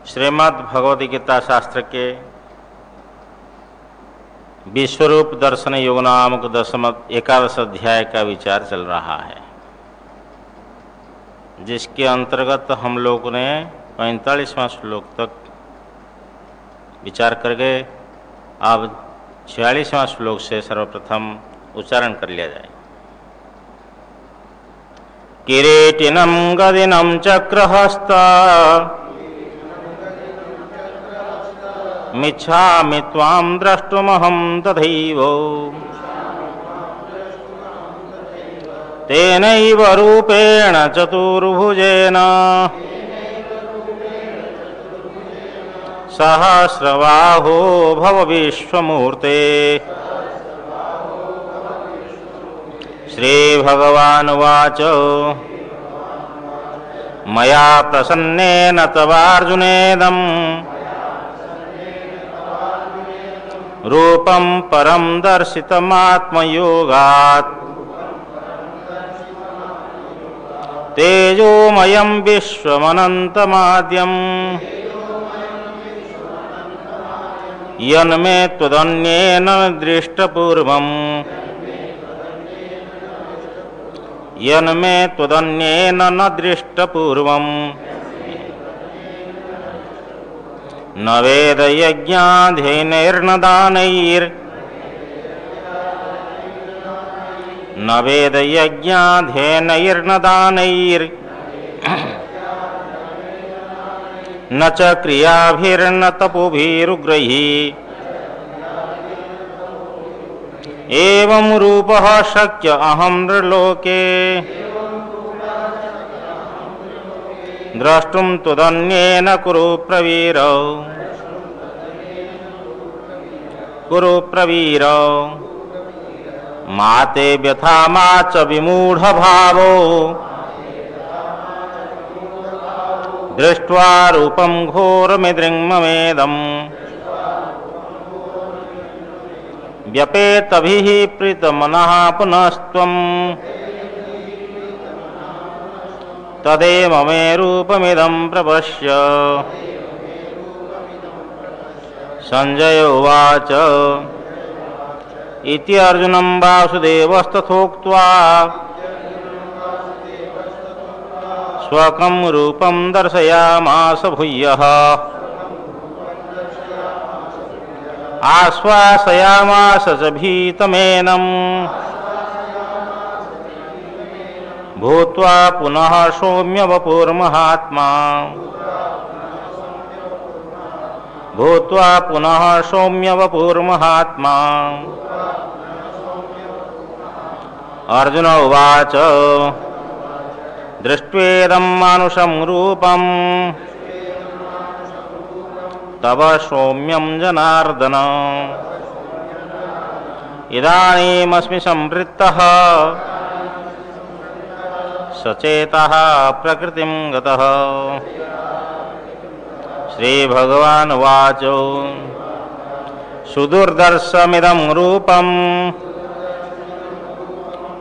श्रीमद् भगवद गीता शास्त्र के विश्वरूप दर्शन योग नामक 11 अध्याय का विचार चल रहा है, जिसके अंतर्गत हम लोगों ने 45वां श्लोक तक विचार कर गए। अब 46वां श्लोक से सर्वप्रथम उच्चारण कर लिया जाए। किरीटिनं गदिनं चक्रहस्ता मिच्छामि त्वां द्रष्टुमहं तथैव तेनैव रूपेण चतुर्भुजेन सहस्रबाहो भव विश्वमूर्ते। श्रीभगवानुवाच मया प्रसन्नेन तवार्जुनेदं रूपं परं दर्शितमात्मयोगात् तेजोमयं विश्वमनन्तमाद्यम् यन्मे त्वदन्येन दृष्टपूर्वम् यन्मे त्वदन्येन न दृष्टपूर्वम् न वेदयज्ञाध्ययनैर्न दानैर् न वेदयज्ञाध्ययनैर्न दानैर् न च क्रियाभिर्न तपोभिरुग्रैः एवं रूपः शक्य अहं नृलोके द्रष्टुं त्वदन्येन कुरु प्रवीर मा ते व्यथा मा च विमूढभावो दृष्ट्वा रूपं घोरमिदृङ्ममेदम् व्यपेतभिः प्रीतमनः पुनस्त्वम् तदेव मे रूपमिदं प्रपश्य। संजय उवाच इति अर्जुनं वासुदेवस्तथोक्त्वा स्वकं रूपं दर्शयामास भूयः आश्वासयामास च भीतमेनं भूत्वा पुनः सौम्य वपुर्महात्मा अर्जुन उवाच दृष्ट्वेदं मानुषं रूपं तव सौम्यं जनार्दन इदानीमस्मि संवृत्तः सचेतः प्रकृतिं गतः। श्रीभगवानुवाच सुदुर्दर्शमिदं रूपं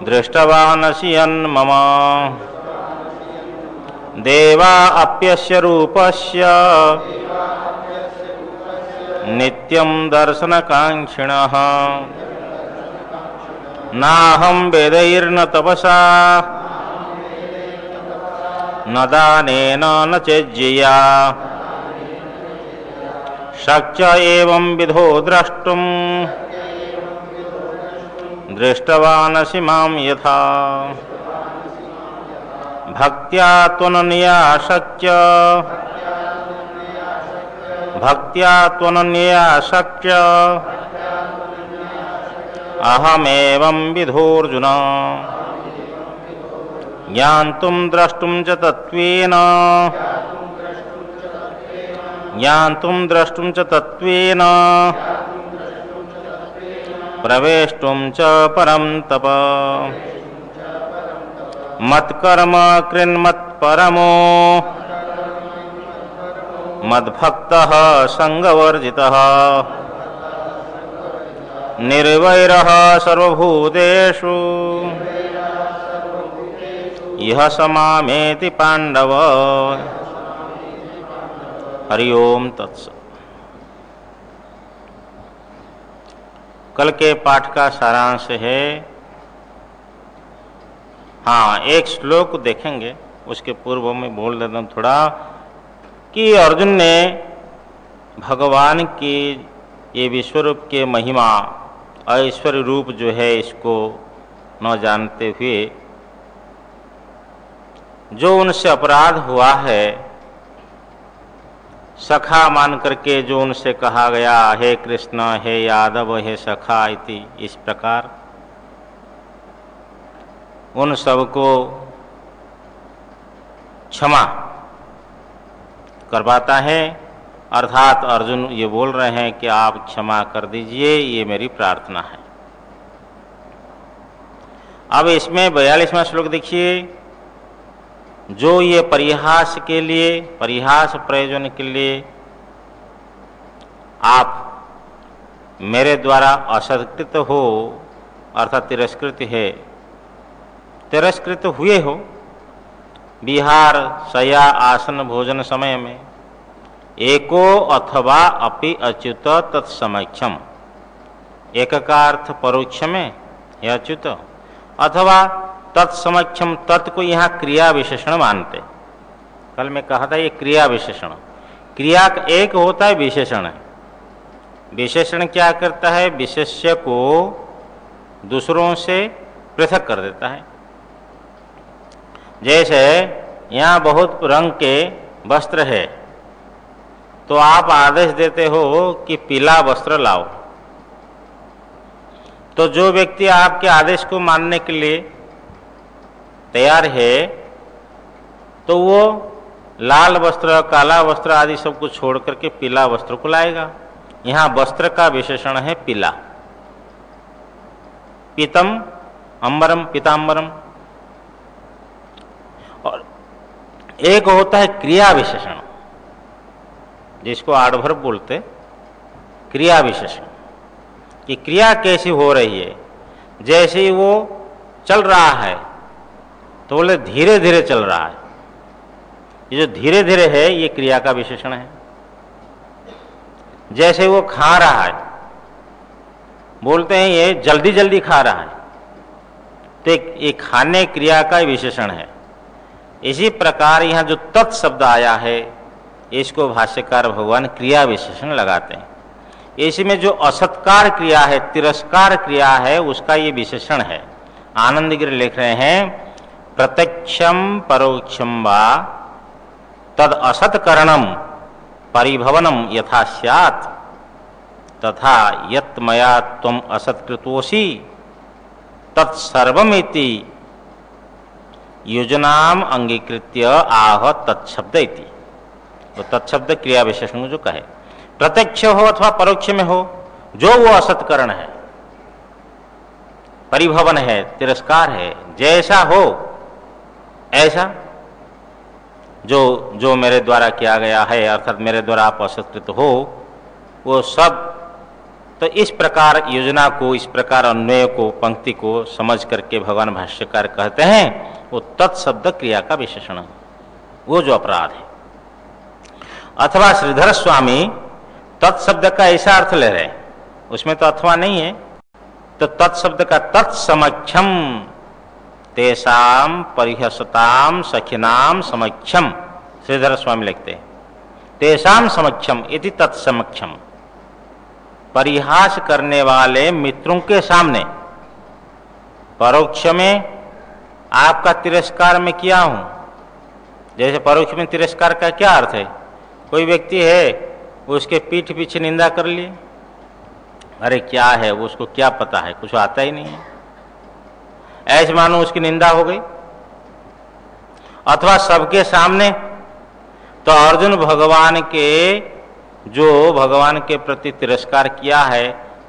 दृष्टवानसि यन्मम देवा अप्यस्य रूपस्य नित्यं दर्शनकाङ्क्षिणः नाहं वेदैर्न तपसा न दानेन न चेज्यया शक्य एवं विधो द्रष्टुं दृष्टवानसि मां यथा भक्त्या त्वनन्या शक्य अहमेवं विधोऽर्जुन ज्ञान्तुं द्रष्टुं च तत्त्वेन प्रवेष्टुं च परं तप मत्कर्म कृन्मत्परमो मद्भक्तः संगवर्जितः निर्वैरः सर्वभूतेषु इह समामेति पांडव हरि ओम तत्सत। कल के पाठ का सारांश है, हाँ, एक श्लोक देखेंगे, उसके पूर्व में बोल देता हूँ थोड़ा कि अर्जुन ने भगवान की ये विश्वरूप के महिमा ऐश्वर्य रूप जो है इसको न जानते हुए जो उनसे अपराध हुआ है, सखा मान करके जो उनसे कहा गया, हे कृष्ण, हे यादव, हे सखा इति, इस प्रकार उन सबको क्षमा करवाता है। अर्थात अर्जुन ये बोल रहे हैं कि आप क्षमा कर दीजिए, ये मेरी प्रार्थना है। अब इसमें 42वां श्लोक देखिए, जो ये परिहास के लिए, परिहास प्रयोजन के लिए आप मेरे द्वारा असत्कृत हो, अर्थात तिरस्कृत है, तिरस्कृत हुए हो, विहार शय्या आसन भोजन समय में एको अथवा अपि अच्युत तत्समक्षम, एक का अर्थ परोक्ष में है अच्युत, अथवा तत्समक्षम, तत् को यहाँ क्रिया विशेषण मानते। कल मैं कहा था ये क्रिया विशेषण, क्रिया एक होता है विशेषण है। विशेषण क्या करता है, विशेष्य को दूसरों से पृथक कर देता है। जैसे यहाँ बहुत रंग के वस्त्र है तो आप आदेश देते हो कि पीला वस्त्र लाओ, तो जो व्यक्ति आपके आदेश को मानने के लिए तैयार है तो वो लाल वस्त्र, काला वस्त्र आदि सब कुछ छोड़ करके पीला वस्त्र को लाएगा। यहाँ वस्त्र का विशेषण है पीला। पीतम अंबरम, पीतांबरम। और एक होता है क्रिया विशेषण, जिसको आडभर बोलते, क्रिया विशेषण, कि क्रिया कैसी हो रही है। जैसे ही वो चल रहा है तो बोले धीरे धीरे चल रहा है, ये जो धीरे धीरे है ये क्रिया का विशेषण है। जैसे वो खा रहा है, बोलते हैं ये जल्दी जल्दी खा रहा है, तो ये खाने क्रिया का विशेषण है। इसी प्रकार यहाँ जो तत् शब्द आया है इसको भाष्यकार भगवान क्रिया विशेषण लगाते हैं। इसमें जो असत्कार क्रिया है, तिरस्कार क्रिया है, उसका ये विशेषण है। आनंदगिरि लिख रहे हैं, प्रत्यक्षम परोक्षम वा तद असत्करणम परिभवनम यथा स्यात् तथा यत् मया त्वम असत्कृतोसि तत्सर्वमिति योजनाम अंगीकृत्य आह तत्शब्द इति। तो तत्शब्द क्रिया विशेषण जो कहे, प्रत्यक्ष हो अथवा परोक्ष में हो, जो वो असत्करण है, परिभवन है, तिरस्कार है, जैसा हो ऐसा जो मेरे द्वारा किया गया है, अर्थात मेरे द्वारा आप असत्कृत हो, वो सब। तो इस प्रकार योजना को, इस प्रकार अन्वय को, पंक्ति को समझ करके भगवान भाष्यकार कहते हैं वो तत्शब्द क्रिया का विशेषण, वो जो अपराध है। अथवा श्रीधर स्वामी तत्शब्द का ऐसा अर्थ ले रहे, उसमें तो अथवा नहीं है, तो तत्शब्द का तत्समक्षम तेषाम परिहसताम सखिनाम समक्षम, श्रीधर स्वामी लिखते हैं, तेषाम समक्षम इति तत्समक्षम, परिहास करने वाले मित्रों के सामने। परोक्ष में आपका तिरस्कार मैं किया हूं, जैसे परोक्ष में तिरस्कार का क्या अर्थ है, कोई व्यक्ति है उसके पीठ पीछे निंदा कर लिए, अरे क्या है वो, उसको क्या पता है, कुछ आता ही नहीं है, ऐसे मानो उसकी निंदा हो गई। अथवा सबके सामने, तो अर्जुन भगवान के, जो भगवान के प्रति तिरस्कार किया है,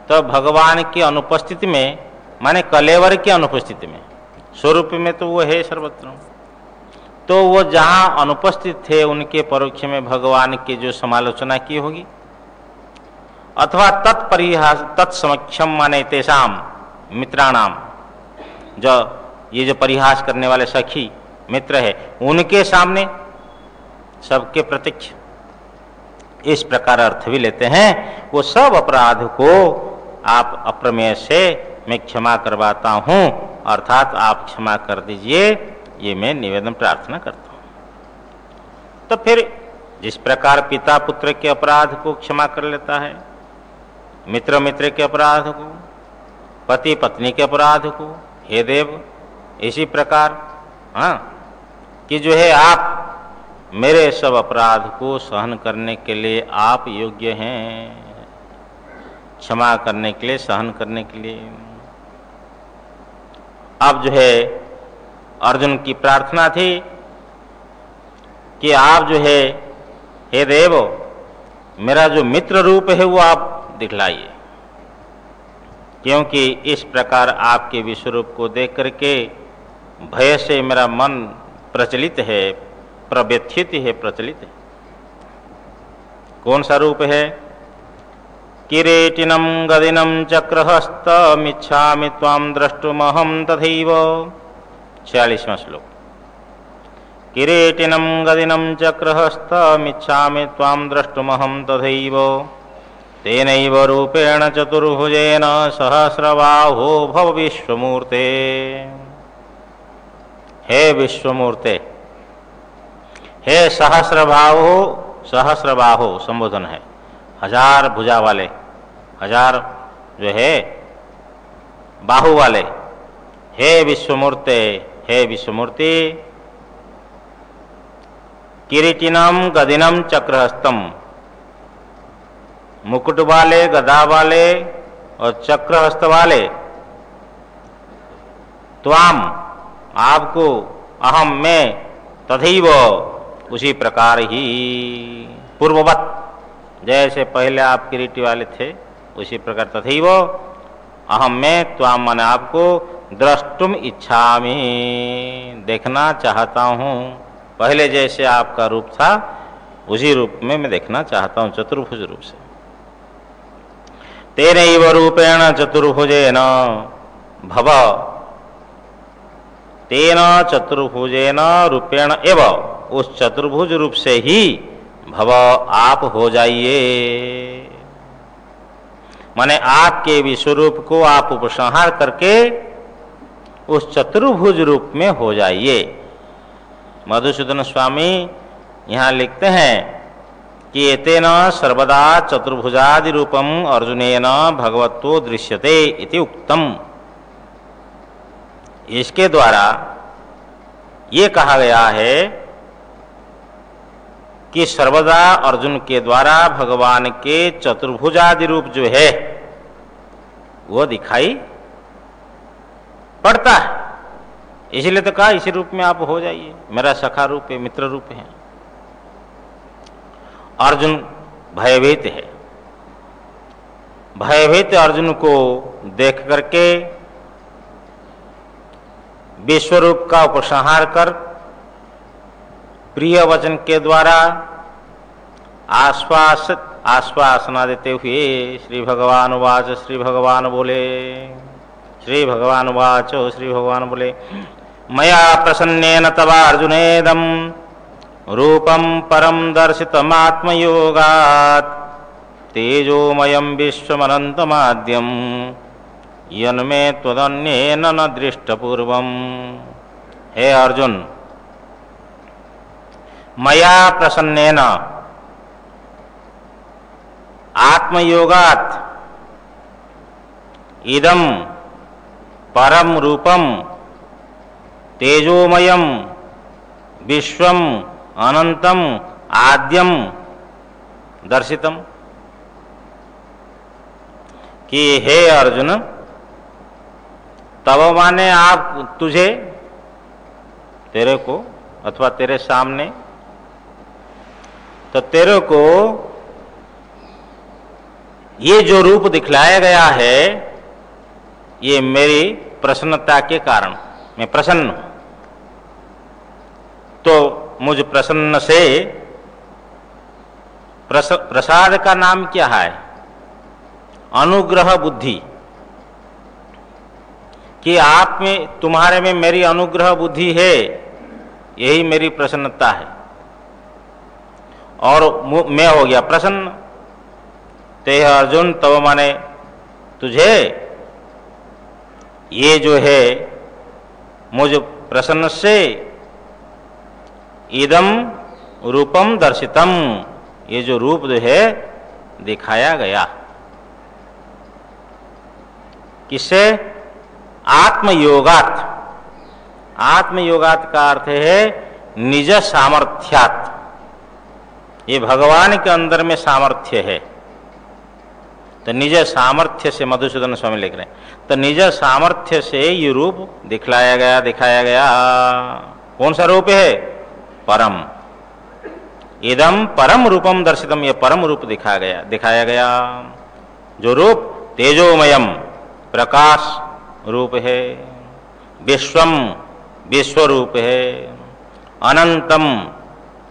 तो भगवान की अनुपस्थिति में, माने कलेवर की अनुपस्थिति में, स्वरूप में तो वो है सर्वत्र, तो वो जहां अनुपस्थित थे उनके परोक्ष में भगवान की जो समालोचना की होगी। अथवा तत्परिहास तत्समक्षम माने तेषाम मित्राणाम, जो ये जो परिहास करने वाले सखी मित्र है उनके सामने, सबके प्रत्यक्ष, इस प्रकार अर्थ भी लेते हैं। वो सब अपराध को आप अप्रमेय से मैं क्षमा करवाता हूँ, अर्थात आप क्षमा कर दीजिए, ये मैं निवेदन प्रार्थना करता हूँ। तो फिर जिस प्रकार पिता पुत्र के अपराध को क्षमा कर लेता है, मित्र मित्र के अपराध को, पति पत्नी के अपराध को, हे देव, इसी प्रकार कि जो है आप मेरे सब अपराध को सहन करने के लिए आप योग्य हैं, क्षमा करने के लिए, सहन करने के लिए। अब जो है अर्जुन की प्रार्थना थी कि आप जो है हे देव, मेरा जो मित्र रूप है वो आप दिखलाइए, क्योंकि इस प्रकार आपके विश्वरूप को देख करके भय से मेरा मन प्रचलित है, प्रव्यथित है, प्रचलित है। कौन सा रूप है? किरीटिनं गदिनं चक्रहस्तमिच्छामि त्वां द्रष्टुमहं तथैव। 46वां श्लोक। किरीटिनं गदिनं चक्रहस्तमिच्छामि त्वां द्रष्टुमहं तथैव तेनैव रूपेण चतुर्भुजेन सहस्रबाहो भव विश्वमूर्ते। हे विश्वमूर्ते, हे सहस्रबाहो, सहस्रबाहो संबोधन है, हजार भुजा वाले, हजार जो है बाहु वाले। हे विश्वमूर्ते, हे विश्वमूर्ति, किरीटिनम गदिनम चक्रहस्तम, मुकुट वाले, गदा वाले और चक्रहस्त वाले, त्वाम आपको, अहम मैं, तथैव उसी प्रकार ही, पूर्ववत जैसे पहले आप किरीटी वाले थे उसी प्रकार तथैव अहम मैं, त्वाम माने आपको, द्रष्टुम इच्छामि देखना चाहता हूँ, पहले जैसे आपका रूप था उसी रूप में मैं देखना चाहता हूँ, चतुर्भुज रूप से। तेनैव रूपेण चतुर्भुजेन भव, तेन चतुर्भुजेन रूपेण एव, उस चतुर्भुज रूप से ही भव आप हो जाइए, माने आपके विश्वरूप को आप उपसंहार करके उस चतुर्भुज रूप में हो जाइए। मधुसूदन स्वामी यहाँ लिखते हैं कि एतेन सर्वदा चतुर्भुजादि रूपम अर्जुनेन भगवतो दृश्यते इति उक्तम। इसके द्वारा ये कहा गया है कि सर्वदा अर्जुन के द्वारा भगवान के चतुर्भुजादि रूप जो है वो दिखाई पड़ता है, इसलिए तो कहा इसी रूप में आप हो जाइए, मेरा सखा रूप है, मित्र रूप है। अर्जुन भयभीत है, भयभीत अर्जुन को देख करके विश्वरूप का उपसंहार कर प्रिय वचन के द्वारा आश्वासना देते हुए श्री भगवान वाच, श्री भगवान बोले, श्री भगवान वाचो, श्री भगवान बोले, मया प्रसन्नेन तवा अर्जुनेदं रूपम परम दर्शितमात्मयोगात् तेजोमयं विश्वमनन्तमाद्यं यन्मे त्वदन्येन न दृष्टपूर्वम्। हे अर्जुन, मया प्रसन्नेन आत्मयोगात् इदं परम रूपम तेजोमयम विश्वम अनंतम आद्यम दर्शितम। कि हे अर्जुन, तब माने आप, तुझे, तेरे को अथवा तेरे सामने, तो तेरे को ये जो रूप दिखलाया गया है ये मेरी प्रसन्नता के कारण, मैं प्रसन्न हूं। तो मुझ प्रसन्न से, प्रसाद का नाम क्या है? अनुग्रह बुद्धि, कि आप में, तुम्हारे में मेरी अनुग्रह बुद्धि है, यही मेरी प्रसन्नता है। और मैं हो गया प्रसन्न। ते अर्जुन तब माने तुझे ये जो है मुझ प्रसन्न से इदम रूपम दर्शितम, ये जो रूप जो है दिखाया गया। किससे? आत्मयोगात। आत्मयोगात का अर्थ है निज सामर्थ्यात। ये भगवान के अंदर में सामर्थ्य है, तो निज सामर्थ्य से, मधुसूदन स्वामी लिख रहे हैं, तो निज सामर्थ्य से ये रूप दिखलाया गया, दिखाया गया। कौन सा रूप है? परम। इदम परम रूपम दर्शितम, ये परम रूप दिखाया गया। जो रूप तेजोमयम प्रकाश रूप है, विश्वम विश्व रूप है, अनंतम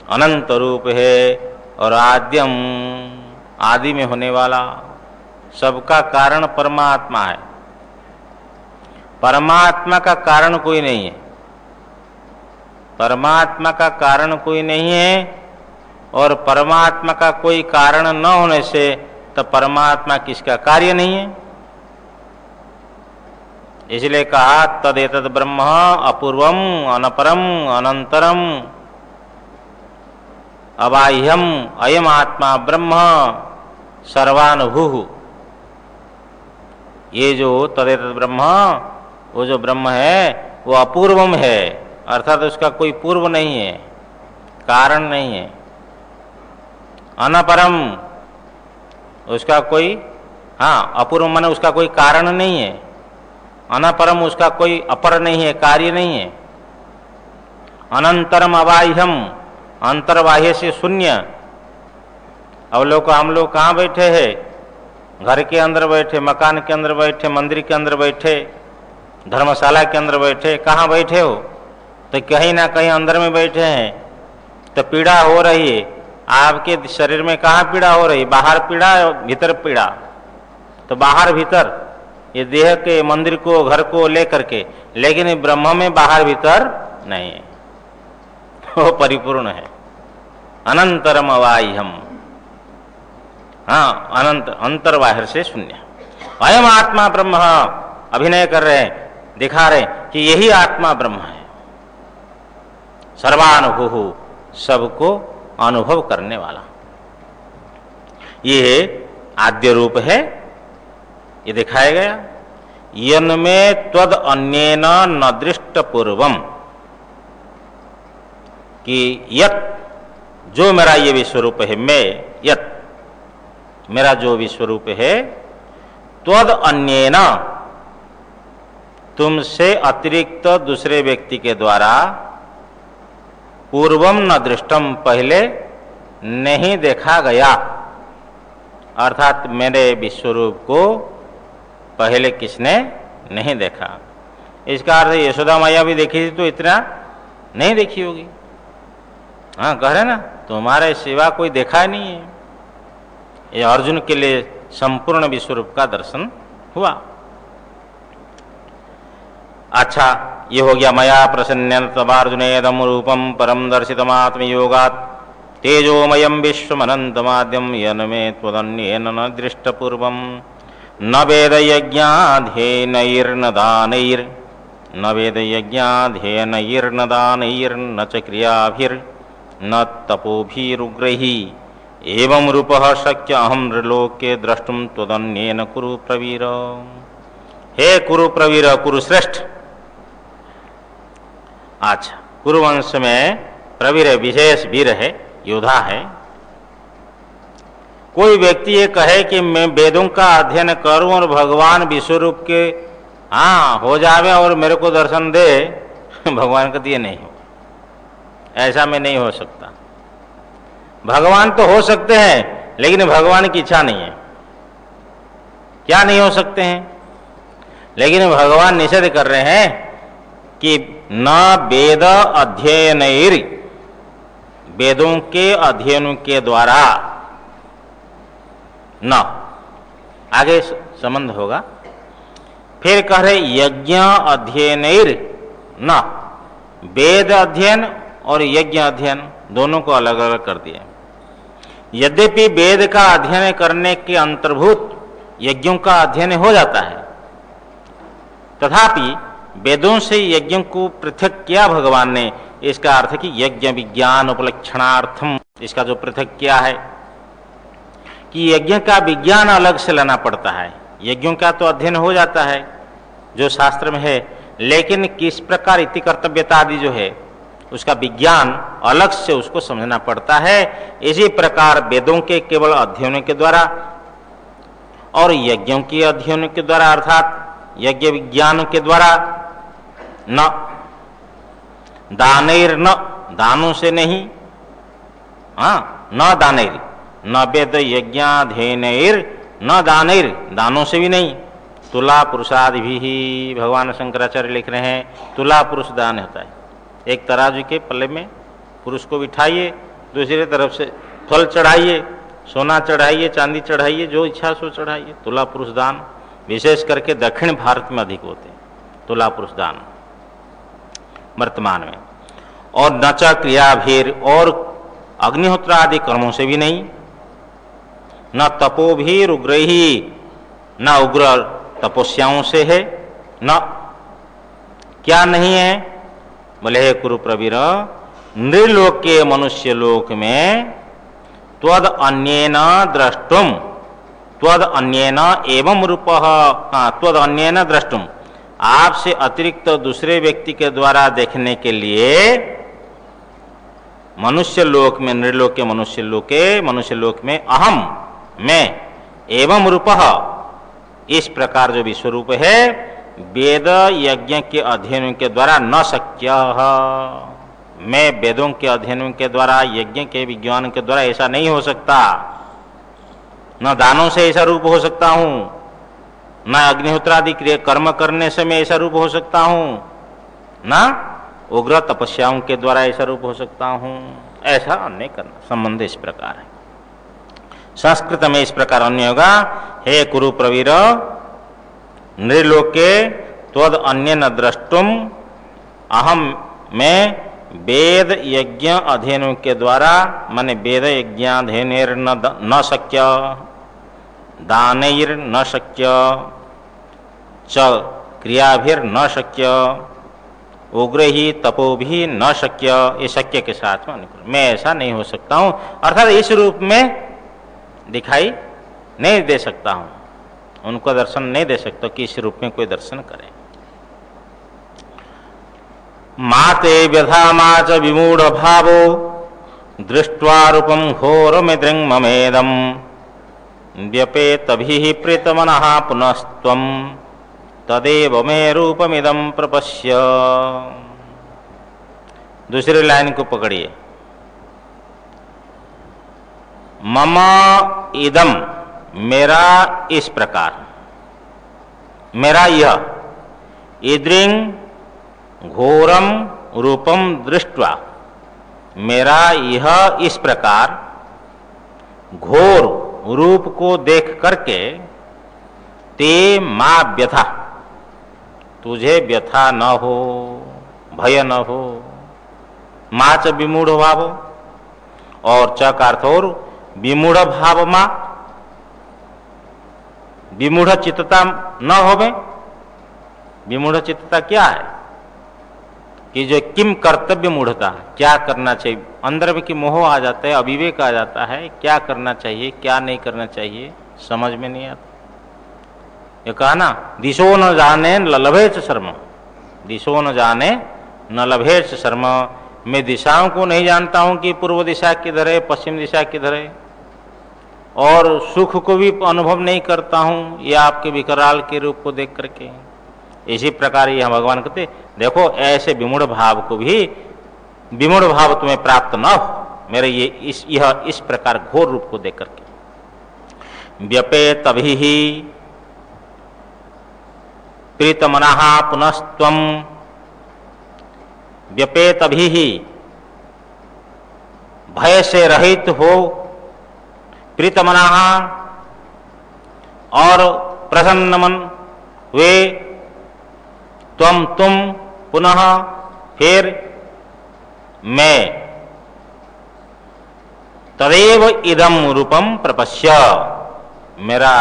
अनंत रूप है, और आद्यम आदि में होने वाला, सबका कारण परमात्मा है। परमात्मा का कारण कोई नहीं है। परमात्मा का कारण कोई नहीं है, और परमात्मा का कोई कारण न होने से तो परमात्मा किसका कार्य नहीं है। इसलिए कहा तदेतद ब्रह्म अपूर्वम अनपरम अनंतरम अबाह्यम अयम आत्मा ब्रह्म सर्वानुभू। ये जो तदेतद ब्रह्म, वो जो ब्रह्म है वो अपूर्वम है, अर्थात उसका कोई पूर्व नहीं है, कारण नहीं है। अनपरम, उसका कोई, अपूर्व माने उसका कोई कारण नहीं है। अनपरम, उसका कोई अपर नहीं है, कार्य नहीं है। अनंतरम अबाह्यम, अंतर्बाह्य से शून्य। अब लोग, हम लोग कहाँ बैठे हैं? घर के अंदर बैठे, मकान के अंदर बैठे, मंदिर के अंदर बैठे, धर्मशाला के अंदर बैठे, कहाँ बैठे हो? तो कहीं ना कहीं अंदर में बैठे हैं। तो पीड़ा हो रही है आपके शरीर में, कहाँ पीड़ा हो रही? बाहर पीड़ा, भीतर पीड़ा। तो बाहर भीतर, ये देह के, मंदिर को, घर को लेकर के, लेकिन ब्रह्म में बाहर भीतर नहीं है, वो परिपूर्ण है। अनंतरम अबाह्यम, अनंत, अंतर्बाह्य से शून्य। अयम आत्मा ब्रह्म, अभिनय कर रहे हैं, दिखा रहे हैं कि यही आत्मा ब्रह्म है। सर्वानुभू, सबको अनुभव करने वाला, ये आद्य रूप है, ये दिखाया गया। यन में त्वद अन्येन न दृष्ट पूर्वम, कि यत, जो मेरा ये विश्वरूप है, मैं, यत मेरा जो विश्वरूप है, त्वद अन्येन, तुमसे अतिरिक्त दूसरे व्यक्ति के द्वारा, पूर्वम न दृष्टम, पहले नहीं देखा गया। अर्थात मेरे विश्वरूप को पहले किसने नहीं देखा। इसका अर्थ यशोदा मैया भी देखी थी तो इतना नहीं देखी होगी। कह रहे ना, तुम्हारे सिवा कोई देखा नहीं है। ये अर्जुन के लिए संपूर्ण विश्वरूप का दर्शन हुआ। अच्छा, ये हो गया मया प्रसन्न तबार्जुनेदम रूपम परम दर्शितमात्मयोगात् तेजोमयम विश्वमनंतमाद्यम यन में त्वदन्येन न दृष्टपूर्वम न वेदयज्ञाध्येनैर्न दानैर् न वेदयज्ञाध्येनैर्न दानैर्न च क्रियाभिर्न तपोभिरुग्रैः एवं रूपः शक्य अहं नृलोके द्रष्टुम त्वदन्येन कुरु प्रवीर। हे कुरु प्रवीर, कुरुश्रेष्ठ। अच्छा, कुरुवंश में प्रवीर विशेष वीर है, योद्धा है। कोई व्यक्ति ये कहे कि मैं वेदों का अध्ययन करूं और भगवान विश्वरूप के हो जावे और मेरे को दर्शन दे, भगवान का दिए नहीं हो, ऐसा में नहीं हो सकता। भगवान तो हो सकते हैं, लेकिन भगवान की इच्छा नहीं है। क्या नहीं हो सकते हैं? लेकिन भगवान निषेध कर रहे हैं कि न वेद अध्ययनैर, वेदों के अध्ययन के द्वारा, न, आगे संबंध होगा। फिर कह रहे यज्ञ अध्ययनैर न, वेद अध्ययन और यज्ञ अध्ययन दोनों को अलग अलग कर दिए। यद्यपि वेद का अध्ययन करने के अंतर्भूत यज्ञों का अध्ययन हो जाता है, तथापि वेदों से यज्ञों को पृथक किया भगवान ने। इसका अर्थ है कि यज्ञ विज्ञान उपलक्षणार्थम, इसका जो पृथक किया है कि यज्ञ का विज्ञान अलग से लाना पड़ता है। यज्ञों का तो अध्ययन हो जाता है जो शास्त्र में है, लेकिन किस प्रकार इति कर्तव्यता आदि जो है उसका विज्ञान अलग से उसको समझना पड़ता है। इसी प्रकार वेदों के केवल अध्ययनों के द्वारा और यज्ञों के अध्ययनों के द्वारा अर्थात यज्ञ विज्ञान के द्वारा न दानैर, न दानों से नहीं, न दानैर, न वेद यज्ञाध्ययनैर, न दानैर, दानों से भी नहीं। तुला पुरुषादि भी, भगवान शंकराचार्य लिख रहे हैं तुला पुरुष दान होता है। एक तराजू के पल्ले में पुरुष को बिठाइए, दूसरी तरफ से फल चढ़ाइए, सोना चढ़ाइए, चांदी चढ़ाइए, जो इच्छा सो चढ़ाइए। तुला पुरुष दान विशेष करके दक्षिण भारत में अधिक होते हैं तुला पुरुष दान वर्तमान में। और न च क्रियाभीर, और अग्निहोत्र आदि कर्मों से भी नहीं। न तपोभीर उग्रही, न उग्र तपस्याओं से है। न क्या नहीं है, बोले हे कुरु प्रवीर, नृलोक के मनुष्य लोक में त्वद अन्येन द्रष्टुम, त्वद अन्येन एवं रूपः, त्वद अन्येन द्रष्टुम, आपसे अतिरिक्त दूसरे व्यक्ति के द्वारा देखने के लिए मनुष्य लोक में, नृलोक के मनुष्य लोक में अहम, मैं, एवं रूपः, इस प्रकार जो विश्व रूप है वेद यज्ञ के अध्ययनों के द्वारा न शक्य। मैं वेदों के अध्ययनों के द्वारा, यज्ञ के विज्ञान के द्वारा ऐसा नहीं हो सकता। न दानों से ऐसा रूप हो सकता हूं, न अग्निहोत्रादि क्रिया कर्म करने से मैं ऐसा रूप हो सकता हूं, न उग्र तपस्याओं के द्वारा ऐसा रूप हो सकता हूं। ऐसा अन्य करना संबंध इस प्रकार है। संस्कृत में इस प्रकार अन्य होगा, हे कुरु प्रवीर, नृलोके त्वद अन्य न द्रष्टुम, अहम मैं वेद यज्ञ अध्ययनों के द्वारा, माने वेद यज्ञाध्ययनेर न शक्य, दानैर न शक्य, च क्रियाभिर न शक्य, उग्र ही तपो भी न शक्य। ये शक्य के साथ में मैं ऐसा नहीं हो सकता हूं, अर्थात इस रूप में दिखाई नहीं दे सकता हूं, उनको दर्शन नहीं दे सकता कि इस रूप में कोई दर्शन करे। माते व्यथा माच विमूढ़ भावो दृष्ट्वा रूपम घोरमिदृंग ममेदम व्यपेतभिः प्रीतमनः पुनस्त्वं तदेव मे रूपमिदं प्रपश्य। दूसरी लाइन को पकड़िए। मम इदम, मेरा इस प्रकार, मेरा यह, इद्रिंग घोरम रूपम दृष्ट्वा, मेरा यह इस प्रकार घोर रूप को देख करके, ते मां व्यथा, तुझे व्यथा न हो, भय न हो। मां च विमूढ़ भाव, और च का अर्थ और विमूढ़ भाव, मां विमूढ़ चित्तता न होवे। विमूढ़ चित्तता क्या है कि जो किम कर्तव्य मूढ़ता, क्या करना चाहिए, अंदर में कि मोह आ जाता है, अविवेक आ जाता है, क्या करना चाहिए क्या नहीं करना चाहिए समझ में नहीं आता। ये कहा ना, दिशो न जाने न लभेच शर्म, दिशो न जाने न लभेच शर्म। मैं दिशाओं को नहीं जानता हूं कि पूर्व दिशा किधर है, पश्चिम दिशा किधर है, और सुख को भी अनुभव नहीं करता हूं ये आपके विकराल के रूप को देख करके। इसी प्रकार ये भगवान कहते, देखो ऐसे विमूढ़ भाव को भी, विमूढ़ भाव तुम्हें प्राप्त न हो मेरे यह इस प्रकार घोर रूप को देख करके। व्यपेत तभी ही प्रीतमनः पुनस्त्वं, व्यपेत तभी ही भय से रहित हो, प्रीतमनः और प्रसन्न मन वे, तुम पुनः फिर मैं, तदेव इदम रूपम प्रपश्य, मेरा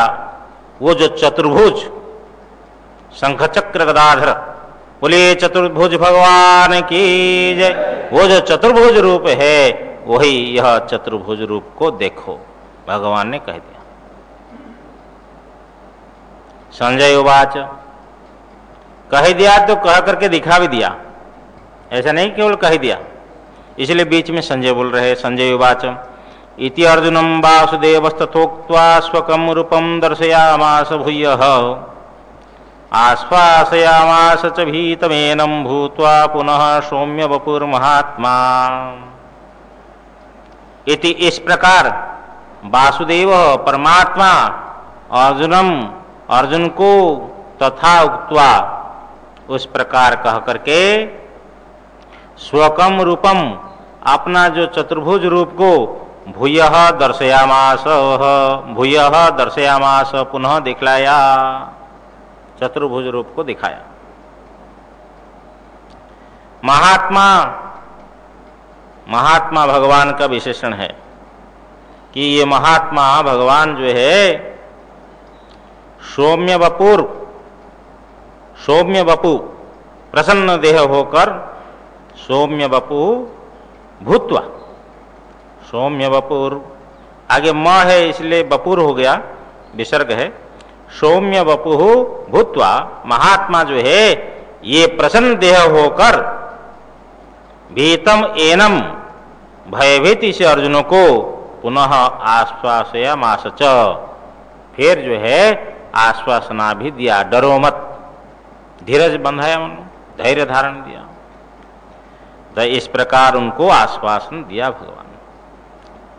वो जो चतुर्भुज शंख चक्र गदाधर, बोलिए चतुर्भुज भगवान की जय, वो जो चतुर्भुज रूप है वही यह चतुर्भुज रूप को देखो, भगवान ने कह दिया। संजय उवाच, कह दिया तो कह करके दिखा भी दिया, ऐसा नहीं केवल कह दिया। इसलिए बीच में संजय बोल रहे। संजय उवाच, इति अर्जुनम वासुदेवस्तथोक्त्वा स्वकं रूपं दर्शयामास भूयः आश्वासयामास च भीतमेनं भूत्वा पुनः सौम्य वपुर्महात्मा। इति इस प्रकार वासुदेव परमात्मा अर्जुन को तथा उक्त्वा उस प्रकार कह करके स्वकम रूपम अपना जो चतुर्भुज रूप को भूयः दर्शयामास पुनः दिखलाया, चतुर्भुज रूप को दिखाया। महात्मा भगवान का विशेषण है कि ये महात्मा भगवान जो है सौम्य वपु प्रसन्न देह होकर सौम्य वपु भूत्वा, सौम्य वपुर आगे म है इसलिए वपुर हो गया, विसर्ग है। सौम्य वपु भूत्वा, महात्मा जो है ये प्रसन्न देह होकर भीतम एनम भयभीति से अर्जुन को पुनः आश्वासयामास च, फिर जो है आश्वासना भी दिया, डरो मत, धीरज बंधाया, धैर्य धारण दिया। तो इस प्रकार उनको आश्वासन दिया भगवान।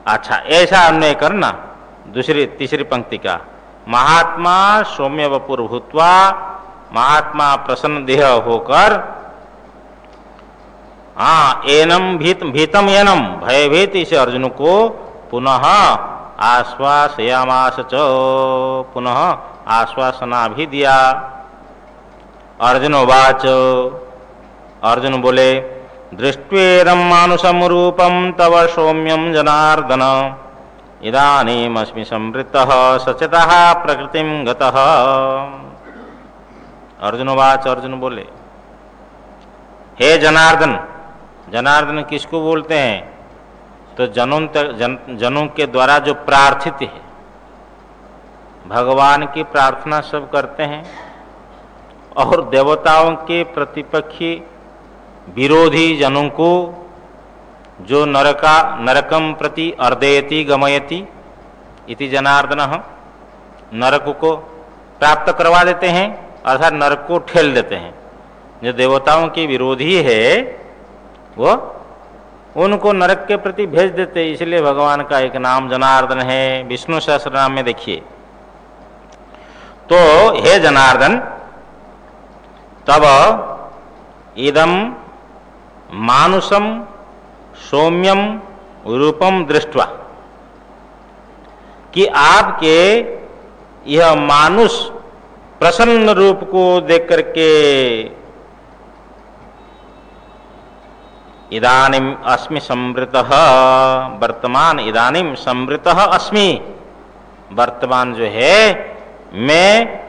अच्छा, ऐसा अन्वय करना तीसरी पंक्ति का, महात्मा सौम्य वपुर भूत्वा, महात्मा प्रसन्न देह होकर, एनम भीतम एनम भयभीति से अर्जुन को पुनः आश्वासयामास च, पुनः आश्वासना भी दिया। अर्जुन उवाच, अर्जुन बोले, दृष्ट्वेदं मानुषं रूपं तव सौम्यं जनार्दन इदानीमस्मि संवृत्तः सचेतः प्रकृतिं गतः। अर्जुन उवाच, अर्जुन बोले, हे जनार्दन, जनार्दन किसको बोलते हैं? तो जनों के द्वारा जो प्रार्थित है, भगवान की प्रार्थना सब करते हैं और देवताओं के प्रतिपक्षी विरोधी जनों को जो नरकम प्रति अर्दयति गमयति इति जनार्दनः, नरक को प्राप्त करवा देते हैं अर्थात नरक को ठेल देते हैं। जो देवताओं के विरोधी है वो उनको नरक के प्रति भेज देते, इसलिए भगवान का एक नाम जनार्दन है। विष्णु सहस्रनाम में देखिए। तो हे जनार्दन, तब इदम मानुषम सौम्यम रूपम दृष्ट्वा, कि आपके यह मानुष प्रसन्न रूप को देख करके इदानीम अस्मि संवृतः, वर्तमान इदानीम संवृतः अस्मि, वर्तमान जो है मैं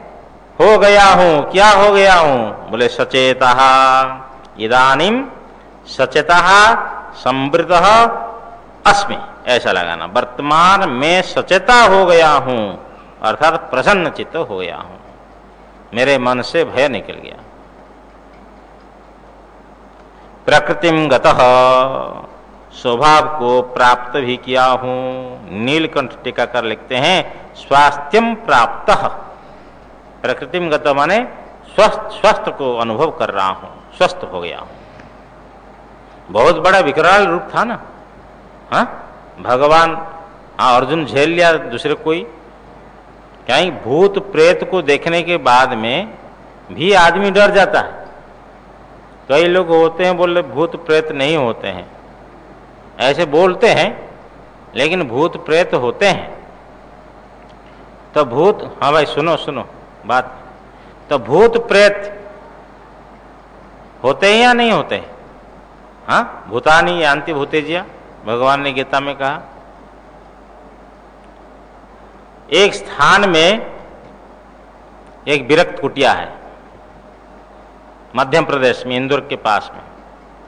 हो गया हूं। क्या हो गया हूं? बोले सचेतः, इदानीम सचेतः संवृतः अस्मि, ऐसा लगाना। वर्तमान में सचेता हो गया हूं अर्थात प्रसन्न चित्त हो गया हूं, मेरे मन से भय निकल गया। प्रकृतिम गतः, स्वभाव को प्राप्त भी किया हूं। नीलकंठ टीकाकार लिखते हैं स्वास्थ्यम प्राप्तः, प्रकृतिम गत माने स्वस्थ को अनुभव कर रहा हूं, स्वस्थ हो गया हूं। बहुत बड़ा विकराल रूप था ना, हाँ भगवान, अर्जुन झेल लिया, दूसरे कोई कहीं भूत प्रेत को देखने के बाद में भी आदमी डर जाता है। कई लोग होते हैं बोले भूत प्रेत नहीं होते हैं, ऐसे बोलते हैं, लेकिन भूत प्रेत होते हैं। तो भूत, हाँ भाई सुनो बात, तो भूत प्रेत होते हैं या नहीं होते हैं? हाँ, भूतानी यान्ति भूतेज्या, भगवान ने गीता में कहा। एक स्थान में एक विरक्त कुटिया है, मध्य प्रदेश में, इंदौर के पास में।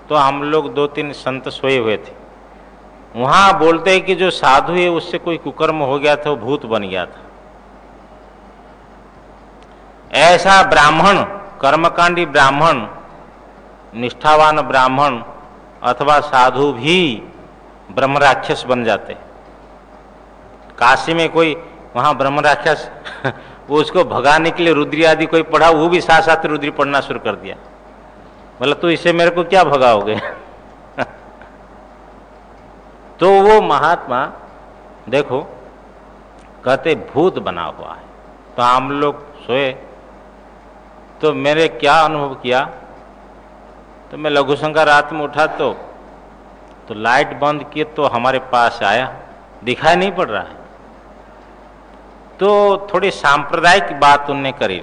तो हम लोग 2-3 संत सोए हुए थे। वहां बोलते हैं कि जो साधु है उससे कोई कुकर्म हो गया था, वो भूत बन गया था। ऐसा ब्राह्मण, कर्मकांडी ब्राह्मण, निष्ठावान ब्राह्मण अथवा साधु भी ब्रह्म राक्षस बन जाते। काशी में कोई वहां ब्रह्म राक्षस वो उसको भगाने के लिए रुद्री आदि कोई पढ़ा, वो भी साथ साथ रुद्री पढ़ना शुरू कर दिया। बोला तो इससे मेरे को क्या भगाओगे? तो वो महात्मा देखो कहते भूत बना हुआ है। तो हम लोग सोए, तो मैंने क्या अनुभव किया, तो मैं लघु शंका रात में उठा तो लाइट बंद किए तो हमारे पास आया, दिखाई नहीं पड़ रहा है। तो थोड़ी सांप्रदायिक बात उनने करी,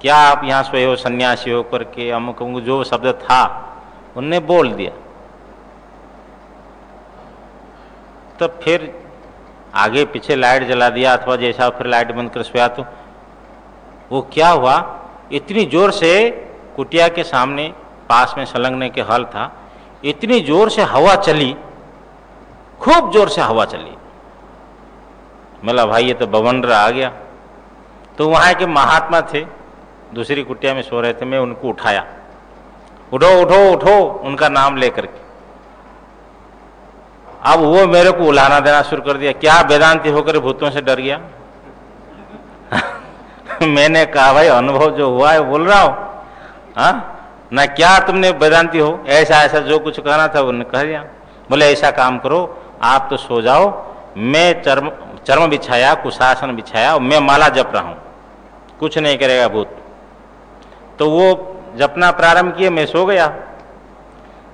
क्या आप यहाँ सोए हो सन्यासी हो करके, अमुक अमुक जो शब्द था उनने बोल दिया। तो फिर आगे पीछे लाइट जला दिया अथवा जैसा, फिर लाइट बंद कर सोया। तो वो क्या हुआ, इतनी जोर से कुटिया के सामने पास में संलग्न के हल था, इतनी जोर से हवा चली, खूब जोर से हवा चली। बोला भाई ये तो बवंडर आ गया। तो वहां के महात्मा थे, दूसरी कुटिया में सो रहे थे, मैं उनको उठाया, उठो उठो उठो उनका नाम लेकर के। अब वो मेरे को उलाना देना शुरू कर दिया, क्या वेदांती होकर भूतों से डर गया? मैंने कहा भाई अनुभव जो हुआ है बोल रहा हूं, हाँ ना, क्या तुमने वेदांती हो, ऐसा ऐसा जो कुछ कहना था उन्होंने कह दिया। बोले ऐसा काम करो, आप तो सो जाओ, मैं चर्म बिछाया, कुशासन बिछाया, मैं माला जप रहा हूं, कुछ नहीं करेगा भूत। तो वो जपना प्रारंभ किए, मैं सो गया।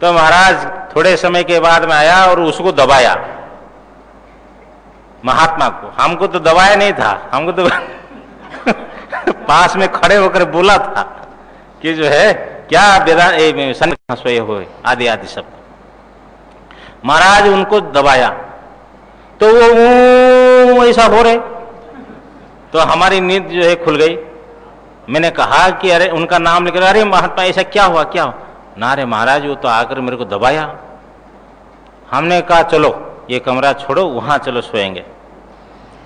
तो महाराज थोड़े समय के बाद में आया और उसको दबाया, महात्मा को। हमको तो दबाया नहीं था, हमको तो पास में खड़े होकर बोला था कि जो है क्या वेदांत सोए हुए आदि आदि शब्द। महाराज उनको दबाया तो वो ऐसा हो रहे, तो हमारी नींद जो है खुल गई। मैंने कहा कि अरे उनका नाम लेकर, अरे महात्मा ऐसा क्या हुआ क्या हुआ? ना रे महाराज वो तो आकर मेरे को दबाया। हमने कहा चलो ये कमरा छोड़ो, वहां चलो सोएंगे।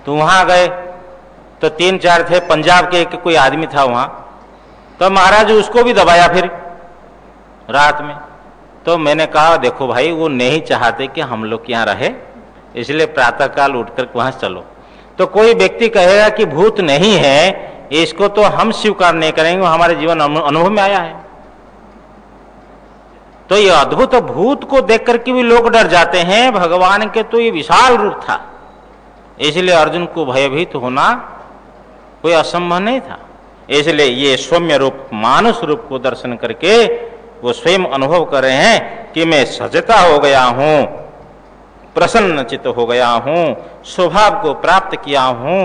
तो वहां गए तो 3-4 थे, पंजाब के कोई आदमी था वहां। तो महाराज उसको भी दबाया फिर रात में। तो मैंने कहा देखो भाई वो नहीं चाहते कि हम लोग यहाँ रहे, इसलिए प्रातःकाल उठकर वहां चलो। तो कोई व्यक्ति कहेगा कि भूत नहीं है, इसको तो हम स्वीकार नहीं करेंगे, वो हमारे जीवन अनुभव में आया है। तो ये अद्भुत भूत को देख करके भी लोग डर जाते हैं, भगवान के तो ये विशाल रूप था, इसलिए अर्जुन को भयभीत होना कोई असंभव नहीं था। इसलिए ये सौम्य रूप, मानुष रूप को दर्शन करके वो स्वयं अनुभव कर रहे हैं कि मैं सजता हो गया हूं, प्रसन्नचित हो गया हूं, स्वभाव को प्राप्त किया हूं,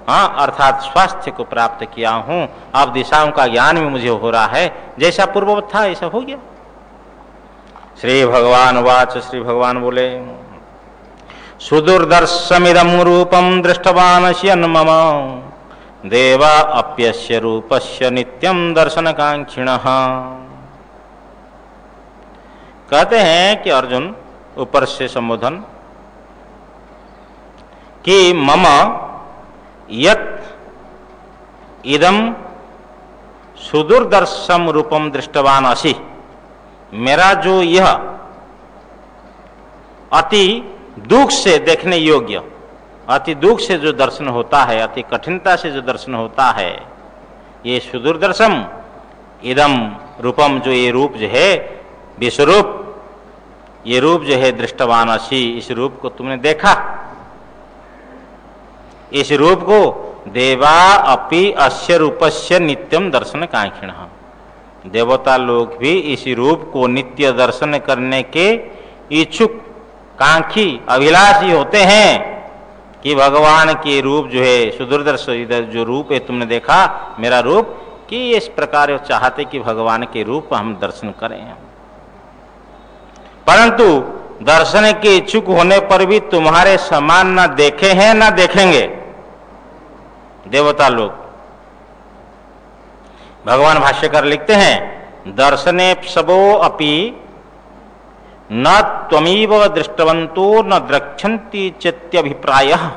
हाँ अर्थात स्वास्थ्य को प्राप्त किया हूं। अब दिशाओं का ज्ञान भी मुझे हो रहा है, जैसा पूर्ववत था ऐसा हो गया। श्री भगवान वाच, श्री भगवान बोले सुदुर्दर्शमिदं रूपम दृष्टवानस्य मम देवा अप्यस्य रूपस्य नित्यं दर्शनकांक्षिणः। कहते हैं कि अर्जुन ऊपर से संबोधन कि मम यत् इदं सुदुर्दर्शम रूपम दृष्टवान असि, मेरा जो यह अति दुख से देखने योग्य, अति दुख से जो दर्शन होता है, अति कठिनता से जो दर्शन होता है, ये सुदुर्दर्शम इदम रूपम, जो ये रूप जो है विश्वरूप, ये रूप जो है दृष्टवान असि, इस रूप को तुमने देखा, इस रूप को देवा अपि अस्य रूपस्य नित्यम दर्शन कांक्षिणः, देवता लोग भी इस रूप को नित्य दर्शन करने के इच्छुक, कांक्षी, अभिलाषी होते हैं कि भगवान के रूप जो है सुदुर्दर्श, इधर जो रूप है तुमने देखा मेरा रूप, कि इस प्रकार चाहते कि भगवान के रूप हम दर्शन करें। परंतु दर्शन के इच्छुक होने पर भी तुम्हारे समान न देखे हैं न देखेंगे, देवता लोग। भगवान भाष्यकार लिखते हैं, दर्शने सबो अपि न त्वमीव दृष्टवंतो न द्रक्षन्ति चित्त्यभिप्रायः।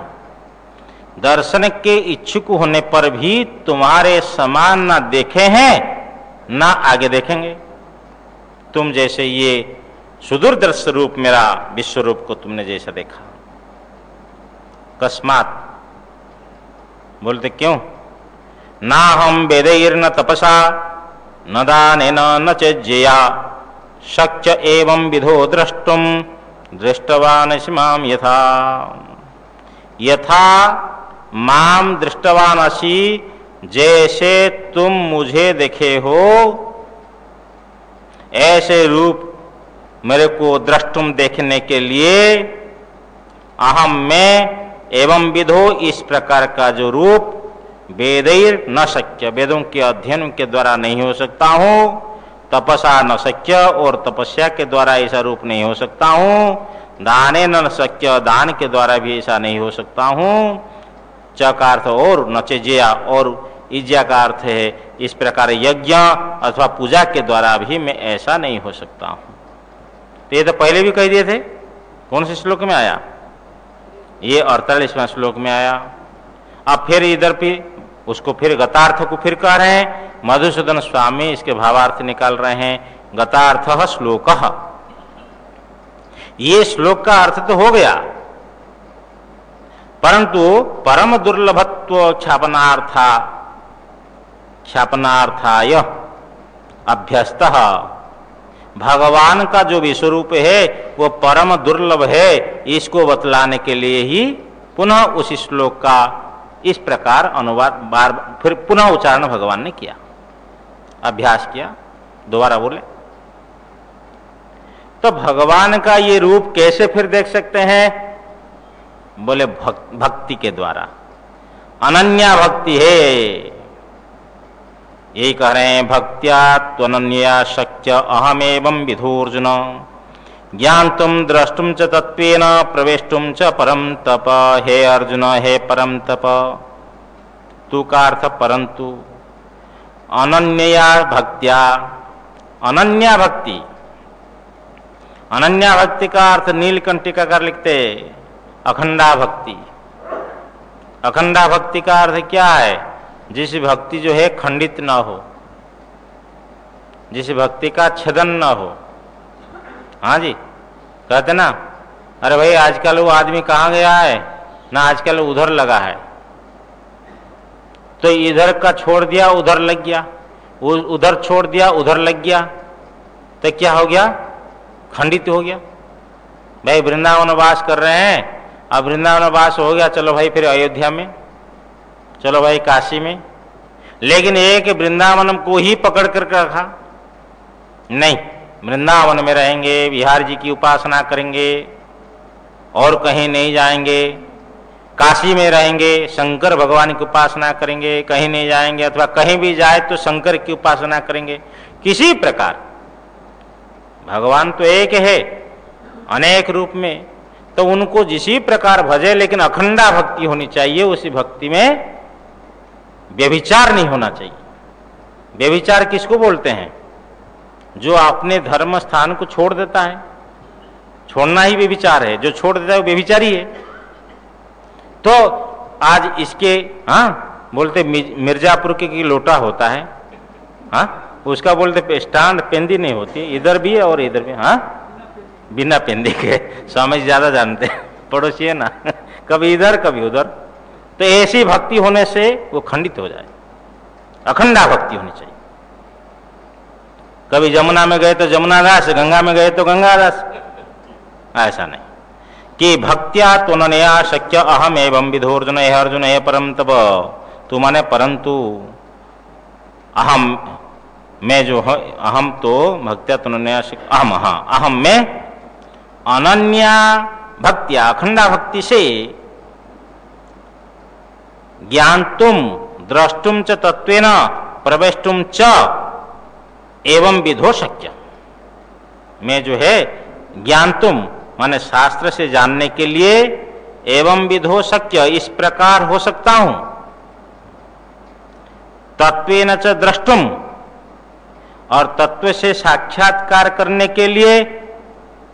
दर्शन के इच्छुक होने पर भी तुम्हारे समान न देखे हैं न आगे देखेंगे। तुम जैसे ये सुदूरदर्शी रूप मेरा विश्व रूप को तुमने जैसा देखा। कस्मात बोलते क्यों? ना हम वेदैर्न तपसा न दानेन न चेज्जया शक्य एवं विधो द्रष्टुम दृष्टवानसि माम यथा। यथा माम दृष्टवानसि, जैसे तुम मुझे देखे हो ऐसे रूप मेरे को द्रष्टुम देखने के लिए अहम में एवं विधो, इस प्रकार का जो रूप वेदैर न शक्य, वेदों के अध्ययन के द्वारा नहीं हो सकता हूं, तपसा न शक्य, और तपस्या के द्वारा ऐसा रूप नहीं हो सकता हूं, दाने न शक्य, दान के द्वारा भी ऐसा नहीं हो सकता हूं, च का अर्थ और, नचेजया, और इज्जा का अर्थ है इस प्रकार यज्ञ अथवा पूजा के द्वारा भी मैं ऐसा नहीं हो सकता हूं। तो ये तो पहले भी कह दिए थे। कौन से श्लोक में आया? ये 48वां श्लोक में आया। अब फिर इधर भी उसको फिर गतार्थ को फिर कह रहे हैं। मधुसूदन स्वामी इसके भावार्थ निकाल रहे हैं। गतार्थः श्लोकः, ये श्लोक का अर्थ तो हो गया, परंतु परम दुर्लभत्व ख्यापनार्थाय अभ्यस्तः, भगवान का जो विश्वरूप है वो परम दुर्लभ है, इसको बतलाने के लिए ही पुनः उसी श्लोक का इस प्रकार अनुवाद फिर पुनः उच्चारण भगवान ने किया, अभ्यास किया। दोबारा बोले तो भगवान का ये रूप कैसे फिर देख सकते हैं? बोले भक्ति के द्वारा। अनन्या भक्ति है, यही कह रहे हैं। भक्त्या त्वनन्या शक्य अहमेवं विधोर्जुन, ज्ञातुम द्रष्टुम च तत्वेन प्रवेष्टुम च परम तप। हे अर्जुन, हे परम तप। तू का अर्थ परंतु, अनन्या भक्त्या, अनन्या भक्ति। अनन्या भक्ति का अर्थ नीलकंठिकाकार लिखते अखंडा भक्ति। अखंडा भक्ति का अर्थ क्या है? जिस भक्ति जो है खंडित ना हो, जिस भक्ति का छेदन ना हो। हाँ जी, कहते ना, अरे भाई आजकल वो आदमी कहाँ गया है ना, आजकल उधर लगा है, तो इधर का छोड़ दिया उधर लग गया, उधर छोड़ दिया उधर लग गया, तो क्या हो गया? खंडित हो गया। भाई वृंदावन वास कर रहे हैं, अब वृंदावन वास हो गया, चलो भाई फिर अयोध्या में, चलो भाई काशी में, लेकिन एक वृंदावन को ही पकड़ कर रखा नहीं। वृंदावन में रहेंगे, बिहार जी की उपासना करेंगे और कहीं नहीं जाएंगे, काशी में रहेंगे, शंकर भगवान की उपासना करेंगे, कहीं नहीं जाएंगे, अथवा कहीं भी जाए तो शंकर की उपासना करेंगे। किसी प्रकार भगवान तो एक है अनेक रूप में, तो उनको जिसी प्रकार भजे, लेकिन अखंडा भक्ति होनी चाहिए। उसी भक्ति में व्यभिचार नहीं होना चाहिए। व्यभिचार किसको बोलते हैं? जो अपने धर्म स्थान को छोड़ देता है, छोड़ना ही व्यभिचार है। जो छोड़ देता है वो व्यभिचारी है। तो आज इसके बोलते मिर्जापुर के लोटा होता है, उसका बोलते स्टैंड पेंदी नहीं होती, इधर भी है और इधर भी, बिना पेंदी के। स्वामी जी ज्यादा जानते हैं, पड़ोसी है ना, कभी इधर कभी उधर। तो ऐसी भक्ति होने से वो खंडित हो जाए। अखंडा भक्ति होनी चाहिए। कभी जमुना में गए तो जमुना दास, गंगा में गए तो गंगा दास, ऐसा नहीं कि भक्त्या त्वनया शक्य अहम एवं विधोर्जुन, हे अर्जुन हे परम तप। तू माने परंतु, अहम मैं जो है, अहम तो भक्त्या त्वनया शक्य अहम, अहम में अनन्या भक्त्या, अखंडा भक्ति से ज्ञातुम द्रष्टुम च तत्वेन प्रवेष्टुम च एवं विधो शक्य। मैं जो है ज्ञातुम माने शास्त्र से जानने के लिए, एवं विधो शक्य, इस प्रकार हो सकता हूं। तत्वेन च द्रष्टुम, और तत्व से साक्षात्कार करने के लिए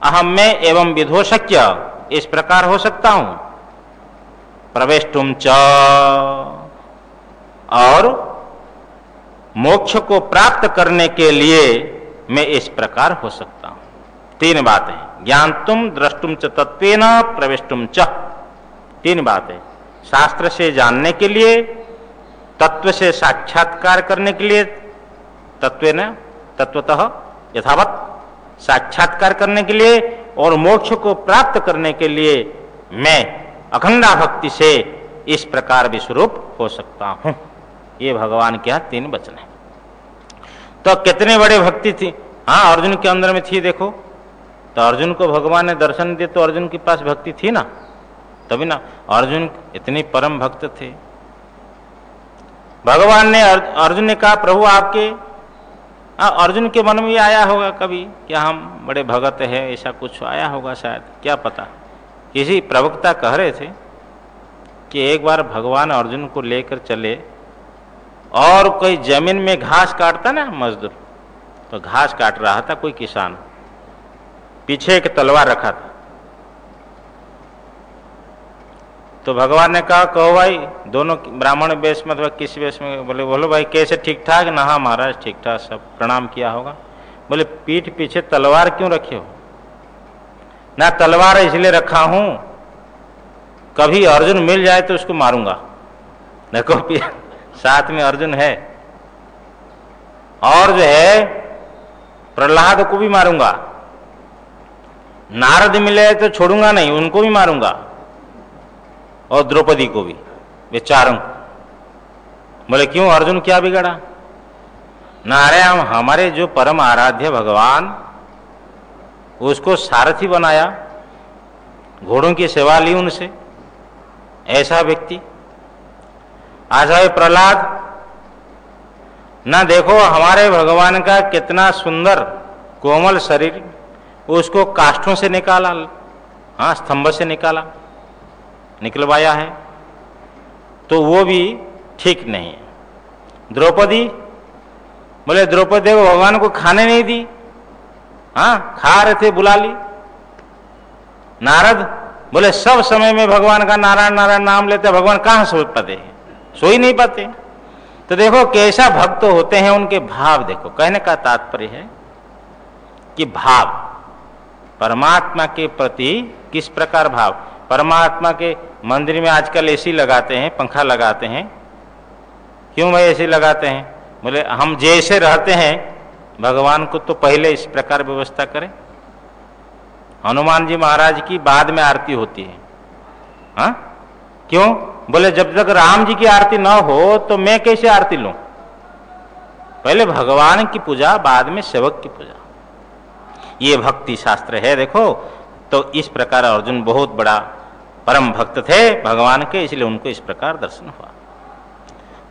अहम में एवं विधो शक्य, इस प्रकार हो सकता हूं। प्रवेष्टुम च, और मोक्ष को प्राप्त करने के लिए मैं इस प्रकार हो सकता हूं। तीन बातें, ज्ञानतुम, द्रष्टुम च तत्वेन, प्रवेष्टुम च। तीन बातें, शास्त्र से जानने के लिए, तत्व से साक्षात्कार करने के लिए, तत्वेन तत्वतः यथावत साक्षात्कार करने के लिए, और मोक्ष को प्राप्त करने के लिए मैं अखंडा भक्ति से इस प्रकार विस्वरूप हो सकता हूं। ये भगवान के यहाँ तीन वचन है। तो कितने बड़े भक्ति थी, हाँ अर्जुन के अंदर में थी। देखो तो अर्जुन को भगवान ने दर्शन दिए तो अर्जुन के पास भक्ति थी ना, तभी ना अर्जुन इतने परम भक्त थे। भगवान ने अर्जुन ने कहा प्रभु आपके, अर्जुन के मन में आया होगा कभी कि हम बड़े भगत हैं, ऐसा कुछ आया होगा शायद, क्या पता। किसी प्रवक्ता कह रहे थे कि एक बार भगवान अर्जुन को लेकर चले और कोई जमीन में घास काटता ना मजदूर, तो घास काट रहा था कोई किसान, पीछे एक तलवार रखा था। तो भगवान ने कहा कहो भाई, दोनों ब्राह्मण वेश में अथवा किस वेश में, बोले बोलो भाई कैसे, ठीक ठाक ना? हाँ महाराज ठीक ठाक, सब प्रणाम किया होगा। बोले पीठ पीछे तलवार क्यों रखे हो? ना तलवार इसलिए रखा हूं कभी अर्जुन मिल जाए तो उसको मारूंगा। देखो साथ में अर्जुन है, और जो है प्रहलाद को भी मारूंगा, नारद मिले तो छोड़ूंगा नहीं, उनको भी मारूंगा, और द्रौपदी को भी, वे चारों को। बोले क्यों, अर्जुन क्या बिगड़ा? नारायण हमारे जो परम आराध्य भगवान, उसको सारथी बनाया, घोड़ों की सेवा ली उनसे, ऐसा व्यक्ति। आज है प्रहलाद, ना देखो हमारे भगवान का कितना सुंदर कोमल शरीर, उसको काष्ठों से निकाला, हाँ स्तंभ से निकलवाया है, तो वो भी ठीक नहीं है। द्रौपदी, बोले द्रौपदी को भगवान को खाने नहीं दी, हाँ खा रहे थे बुला ली। नारद बोले सब समय में भगवान का नारायण नारायण नाम लेते, भगवान कहाँ सो पाते हैं, सो ही नहीं पाते। तो देखो कैसा भक्त होते हैं, उनके भाव देखो। कहने का तात्पर्य है कि भाव परमात्मा के प्रति किस प्रकार भाव। परमात्मा के मंदिर में आजकल एसी लगाते हैं, पंखा लगाते हैं, क्यों भाई एसी लगाते हैं? बोले हम जैसे रहते हैं भगवान को तो पहले इस प्रकार व्यवस्था करें। हनुमान जी महाराज की बाद में आरती होती है, हाँ क्यों? बोले जब तक राम जी की आरती ना हो तो मैं कैसे आरती लूं? पहले भगवान की पूजा, बाद में सेवक की पूजा। ये भक्ति शास्त्र है। देखो तो इस प्रकार अर्जुन बहुत बड़ा परम भक्त थे भगवान के, इसलिए उनको इस प्रकार दर्शन हुआ।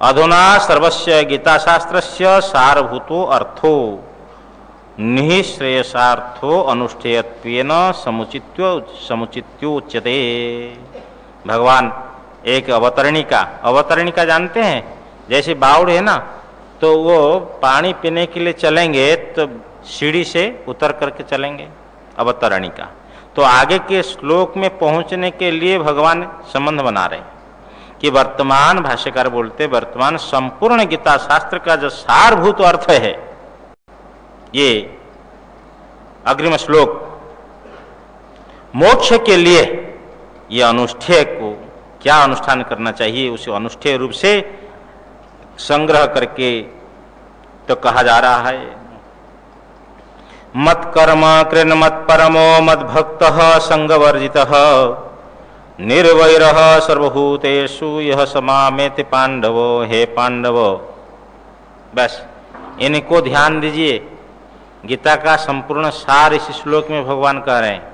अधुना सर्वस्य गीता शास्त्रस्य सारभूतो अर्थो निःश्रेयसार्थो अनुष्ठेयत्वेन समुचित्योच्यते। भगवान एक अवतरणिका जानते हैं, जैसे बावड़ है ना, तो वो पानी पीने के लिए चलेंगे तो सीढ़ी से उतर करके चलेंगे, अवतरणिका। तो आगे के श्लोक में पहुंचने के लिए भगवान संबंध बना रहे हैं कि वर्तमान, भाष्यकार बोलते वर्तमान संपूर्ण गीता शास्त्र का जो सारभूत अर्थ है, ये अग्रिम श्लोक मोक्ष के लिए ये अनुष्ठेय को क्या अनुष्ठान करना चाहिए, उसे अनुष्ठेय रूप से संग्रह करके तो कहा जा रहा है। मत कर्म कृन मत परमो मद भक्त संगवर्जितः निर्वैरः सर्वभूतेषु यह समामेति पांडवो। हे पांडव, बस इनको ध्यान दीजिए। गीता का संपूर्ण सार इस श्लोक में भगवान कह रहे हैं।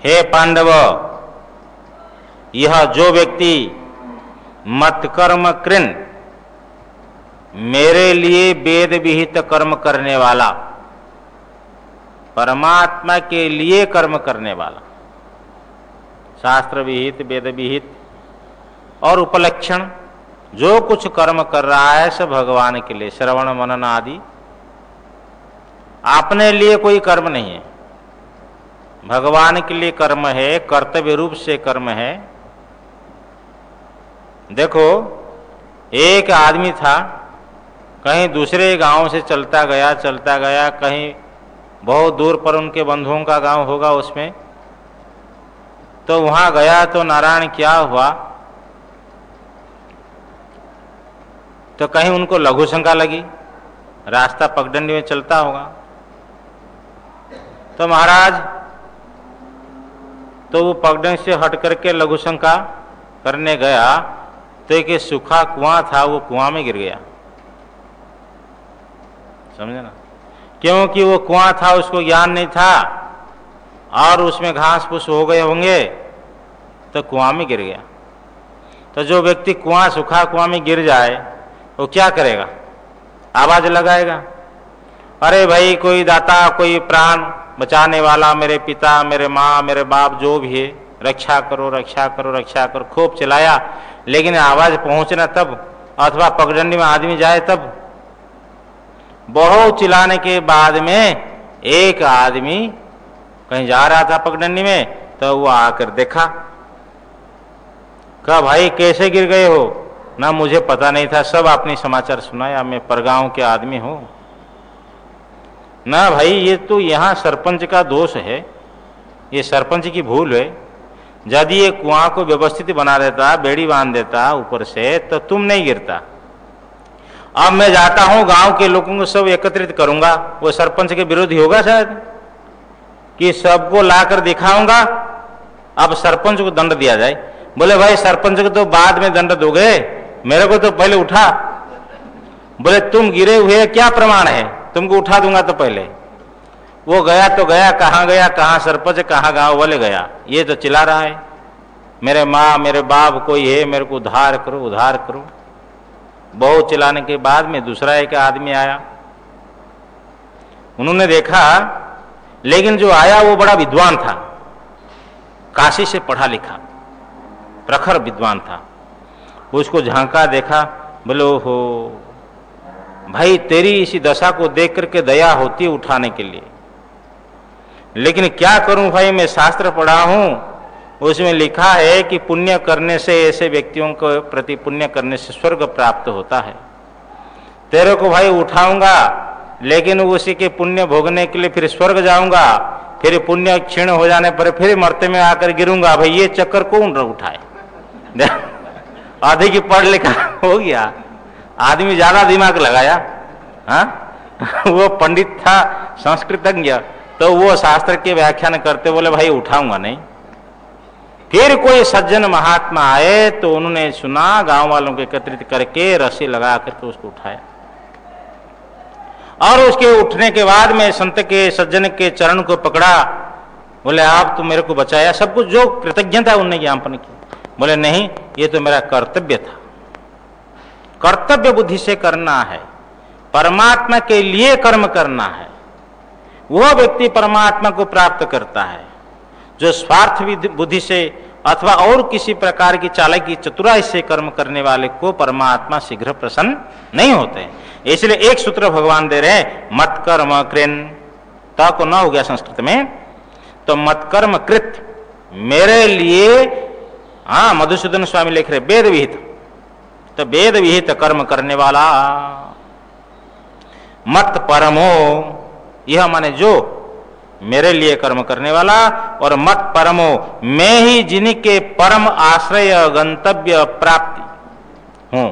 हे पांडव, यह जो व्यक्ति मत कर्म कृन, मेरे लिए वेद विहित कर्म करने वाला, परमात्मा के लिए कर्म करने वाला, शास्त्र विहित वेद विहित और उपलक्षण जो कुछ कर्म कर रहा है सब भगवान के लिए, श्रवण मनन आदि अपने लिए कोई कर्म नहीं है, भगवान के लिए कर्म है, कर्तव्य रूप से कर्म है। देखो, एक आदमी था, कहीं दूसरे गांव से चलता गया, कहीं बहुत दूर पर उनके बंधुओं का गांव होगा उसमें, तो वहां गया तो नारायण क्या हुआ, तो कहीं उनको लघु शंका लगी, रास्ता पगडंडी में चलता होगा, तो महाराज तो वो पगडंडी से हट करके लघु शंका करने गया तो एक सूखा कुआं था, वो कुआं में गिर गया। समझे ना, क्योंकि वो कुआं था, उसको ज्ञान नहीं था और उसमें घास फूस हो गए होंगे तो कुआं में गिर गया। तो जो व्यक्ति सूखा कुआं में गिर जाए वो क्या करेगा, आवाज लगाएगा, अरे भाई कोई दाता, कोई प्राण बचाने वाला, मेरे पिता, मेरे माँ, मेरे बाप जो भी है, रक्षा करो रक्षा करो रक्षा करो, खूब चिल्लाया, लेकिन आवाज पहुंचना तब, अथवा पगडंडी में आदमी जाए तब। बहुत चिल्लाने के बाद में एक आदमी कहीं जा रहा था पगडंडी में, तो वो आकर देखा, कहा भाई कैसे गिर गए हो, ना मुझे पता नहीं था, सब आपने समाचार सुनाया, मैं परगांव के आदमी हूं। ना भाई ये तो यहाँ सरपंच का दोष है, ये सरपंच की भूल है, यदि ये कुआं को व्यवस्थित बना देता, बेड़ी बांध देता ऊपर से, तो तुम नहीं गिरता। अब मैं जाता हूं, गांव के लोगों को सब एकत्रित करूंगा, वो सरपंच के विरोधी होगा शायद, कि सबको लाकर दिखाऊंगा, अब सरपंच को दंड दिया जाए। बोले भाई सरपंच को तो बाद में दंड दोगे, मेरे को तो पहले उठा। बोले तुम गिरे हुए क्या प्रमाण है, तुमको उठा दूंगा तो पहले। वो गया तो गया, कहाँ सरपंच, कहाँ गांव वाले गया, ये तो चिल्ला रहा है, मेरे माँ मेरे बाप कोई है, मेरे को उद्धार करो उद्धार करो। बहुत चिल्लाने के बाद में दूसरा एक आदमी आया, उन्होंने देखा, लेकिन जो आया वो बड़ा विद्वान था, काशी से पढ़ा लिखा प्रखर विद्वान था। उसको झांका, देखा, बोले ओहो भाई तेरी इसी दशा को देख करके दया होती है उठाने के लिए, लेकिन क्या करूं भाई, मैं शास्त्र पढ़ा हूं, उसमें लिखा है कि पुण्य करने से, ऐसे व्यक्तियों को प्रति पुण्य करने से स्वर्ग प्राप्त होता है। तेरे को भाई उठाऊंगा, लेकिन उसी के पुण्य भोगने के लिए फिर स्वर्ग जाऊंगा, फिर पुण्य क्षीण हो जाने पर फिर मरते में आकर गिरूंगा। भाई ये चक्कर कौन उठाए, आधे की पढ़ लिखा हो गया, आदमी ज्यादा दिमाग लगाया, हाँ वो पंडित था संस्कृतज्ञ, तो वो शास्त्र के व्याख्यान करते बोले भाई उठाऊंगा नहीं। फिर कोई सज्जन महात्मा आए तो उन्होंने सुना, गांव वालों को एकत्रित करके रस्सी लगा करके उसको उठाया, और उसके उठने के बाद में संत के सज्जन के चरण को पकड़ा, बोले आप तो मेरे को बचाया, सब कुछ जो कृतज्ञता उन्होंने ज्ञापन की। बोले नहीं, ये तो मेरा कर्तव्य था, कर्तव्य बुद्धि से करना है, परमात्मा के लिए कर्म करना है। वह व्यक्ति परमात्मा को प्राप्त करता है, जो स्वार्थ बुद्धि से अथवा और किसी प्रकार की चालाकी चतुराई से कर्म करने वाले को परमात्मा शीघ्र प्रसन्न नहीं होते। इसलिए एक सूत्र भगवान दे रहे हैं, मत कर्म कृन, त को न हो गया संस्कृत में, तो मत कर्म कृत, मेरे लिए, हाँ मधुसूदन स्वामी लिख रहे वेद विहित, तो वेद विहित कर्म करने वाला। मत परमो, यह माने जो मेरे लिए कर्म करने वाला, और मत परमो, मैं ही जिनके परम आश्रय गंतव्य प्राप्ति हूं।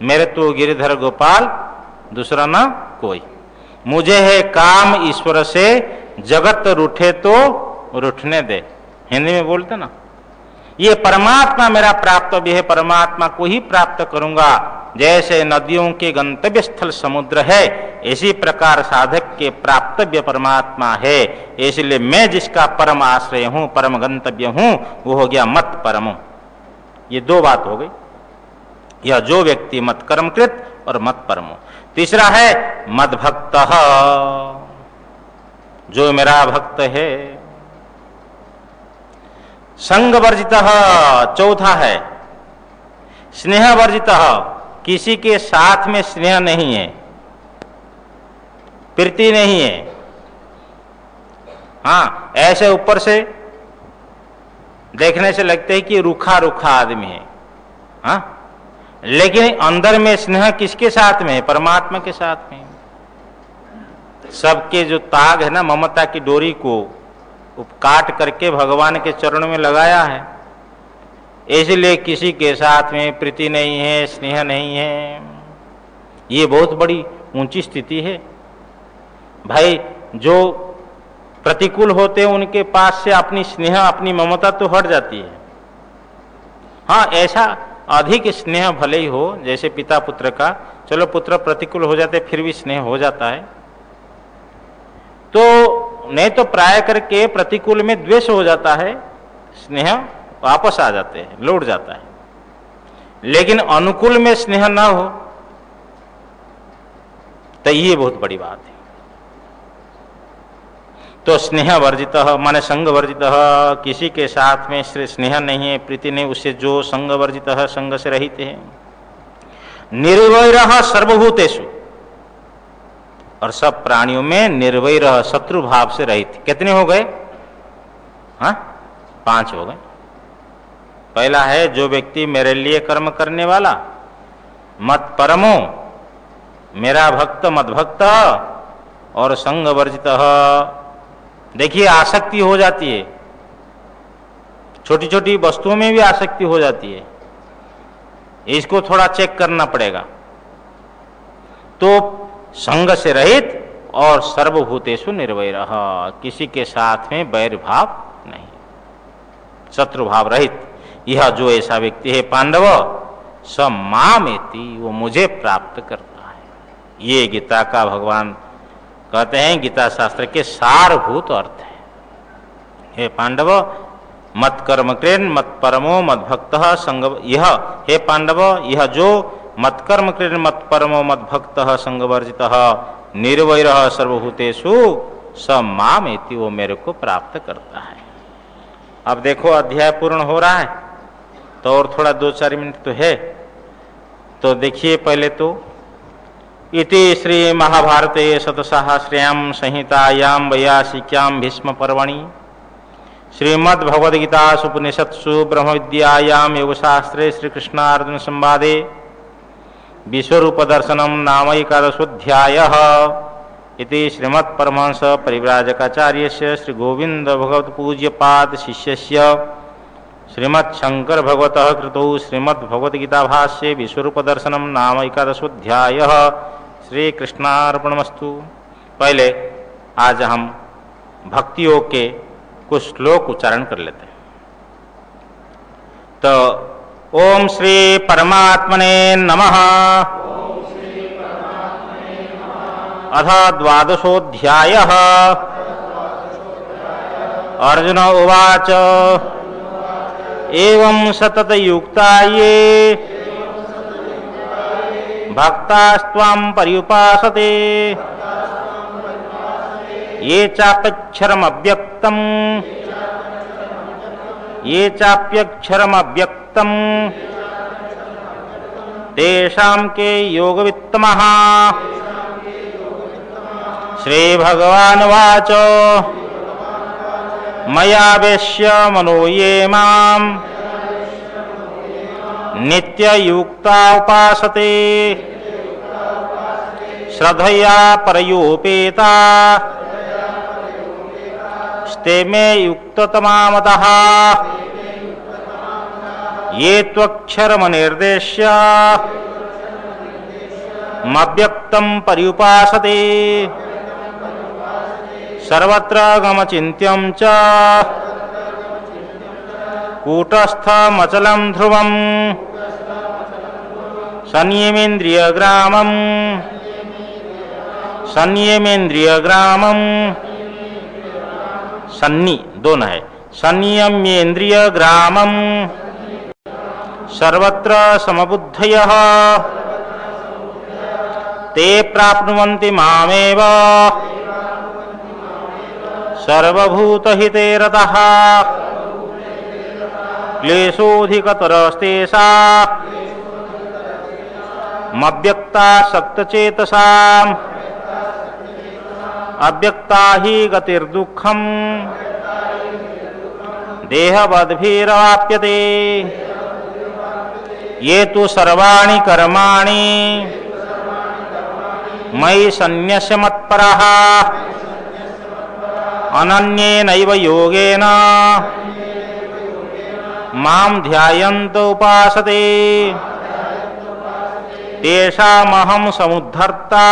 मेरे तो गिरिधर गोपाल, दूसरा ना कोई। मुझे है काम ईश्वर से, जगत रूठे तो रूठने दे, हिंदी में बोलते ना। ये परमात्मा मेरा प्राप्तव्य है, परमात्मा को ही प्राप्त करूंगा। जैसे नदियों के गंतव्य स्थल समुद्र है, इसी प्रकार साधक के प्राप्तव्य परमात्मा है। इसलिए मैं जिसका परम आश्रय हूं, परम गंतव्य हूं, वो हो गया मत परमो। ये दो बात हो गई, यह जो व्यक्ति मत कर्मकृत और मत परमो। तीसरा है मद भक्त, जो मेरा भक्त है। संग वर्जित, चौथा है स्नेह वर्जित, किसी के साथ में स्नेह नहीं है, प्रीति नहीं है। हाँ, ऐसे ऊपर से देखने से लगते है कि रूखा रूखा आदमी है, हाँ, लेकिन अंदर में स्नेह किसके साथ में है? परमात्मा के साथ में। सबके जो ताग है ना, ममता की डोरी को काट करके भगवान के चरणों में लगाया है, इसलिए किसी के साथ में प्रीति नहीं है, स्नेह नहीं है। ये बहुत बड़ी ऊंची स्थिति है भाई। जो प्रतिकूल होते हैं उनके पास से अपनी स्नेह, अपनी ममता तो हट जाती है। हाँ, ऐसा अधिक स्नेह भले ही हो, जैसे पिता पुत्र का, चलो पुत्र प्रतिकूल हो जाते फिर भी स्नेह हो जाता है, तो नहीं तो प्राय करके प्रतिकूल में द्वेष हो जाता है, स्नेह वापस आ जाते हैं, लौट जाता है। लेकिन अनुकूल में स्नेह ना हो तो ये बहुत बड़ी बात है। तो स्नेह वर्जित माने संग वर्जित, किसी के साथ में स्नेह नहीं है, प्रीति नहीं, उससे जो संग वर्जित, संग से रहित है। निर्वैरः सर्वभूतेषु, और सब प्राणियों में निर्वैर, शत्रु भाव से रहित। कितने हो गए? हाँ, 5 हो गए। पहला है जो व्यक्ति मेरे लिए कर्म करने वाला, मत परमो, मेरा भक्त मत भक्त, और संग वर्जित। देखिए आसक्ति हो जाती है, छोटी छोटी वस्तुओं में भी आसक्ति हो जाती है, इसको थोड़ा चेक करना पड़ेगा। तो संग से रहित और सर्वभूतेषु निर्वैरः, किसी के साथ में वैर भाव नहीं, शत्रु भाव रहित। यह जो ऐसा व्यक्ति है पांडव, स मामेति, वो मुझे प्राप्त करता है। ये गीता का भगवान कहते हैं, गीता शास्त्र के सारभूत अर्थ है। हे पांडव, मत कर्म कृन मत परमो मत भक्त संग, यह हे पांडव, यह जो मत कर्म कृन मत परमो मत भक्त संगवर्जित निर्वैरः सर्वभूतेषु स मामेति, वो मेरे को प्राप्त करता है। अब देखो अध्याय पूर्ण हो रहा है, तो और थोड़ा 2-4 मिनट तो है। तो देखिए पहले तो इति श्री महाभारते शतसाहस्र्यां संहितायां वैयासिक्यां भीष्म पर्वणि श्रीमद्भगवद्गीतासु उपनिषत्सु ब्रह्म विद्यायां योगशास्त्रे श्रीकृष्णार्जुन संवादे विश्वरूप दर्शनम नाम एकादशोऽध्यायः। इति श्रीमत्परमहंस परिव्राजकाचार्यस्य श्री गोविंद भगवत पूज्यपाद शिष्यस्य श्रीमच्छंकर भगवतः कृतौ श्रीमद्भगवद्गीता भाष्ये विश्वरूप दर्शनम नाम एकादशोऽध्यायः। श्री कृष्णार्पणमस्तु। पहले आज हम भक्ति योग के कुछ श्लोक उच्चारण कर लेते हैं। तो ओम श्री परमात्मने नमः। अथ द्वादशोऽध्यायः। अर्जुन उवाच एवं सततयुक्ता ये भक्तास्त्वां पर्युपासते ये चाप्यक्षरमव्यक्तम् तेषां के योगवित्तमः। श्रीभगवानुवाच मयावेश्य मनो ये मां नित्ययुक्ता उपासते श्रद्धया परयोपेता स्ते मे युक्ततमा मतः। ये त्वक्षरमनिर्देश्य मव्यक्तं पर्युपासते सर्वत्र गमचिन्त्यं च कूटस्थमचलं ध्रुवम् संयमेन्द्रियग्रामम् सन्नी दोनों है, संयम्येन्द्रियग्रामम् सर्वत्र समबुद्धयः ते प्राप्नुवन्ति मामेव सर्वभूतहिते रतः। क्लेशोऽधिकतरस्तेषां मव्यक्ता सक्तचेतसाम् अव्यक्ता ही गतिर्दुःखम् देहवद्भिरवाप्यते ये तु सर्वाणि कर्माणि मयि सन्न्यस्य मत्परः अनन्येनैव योगेन मां ध्यायन्त उपासते तेषामहं समुद्धर्ता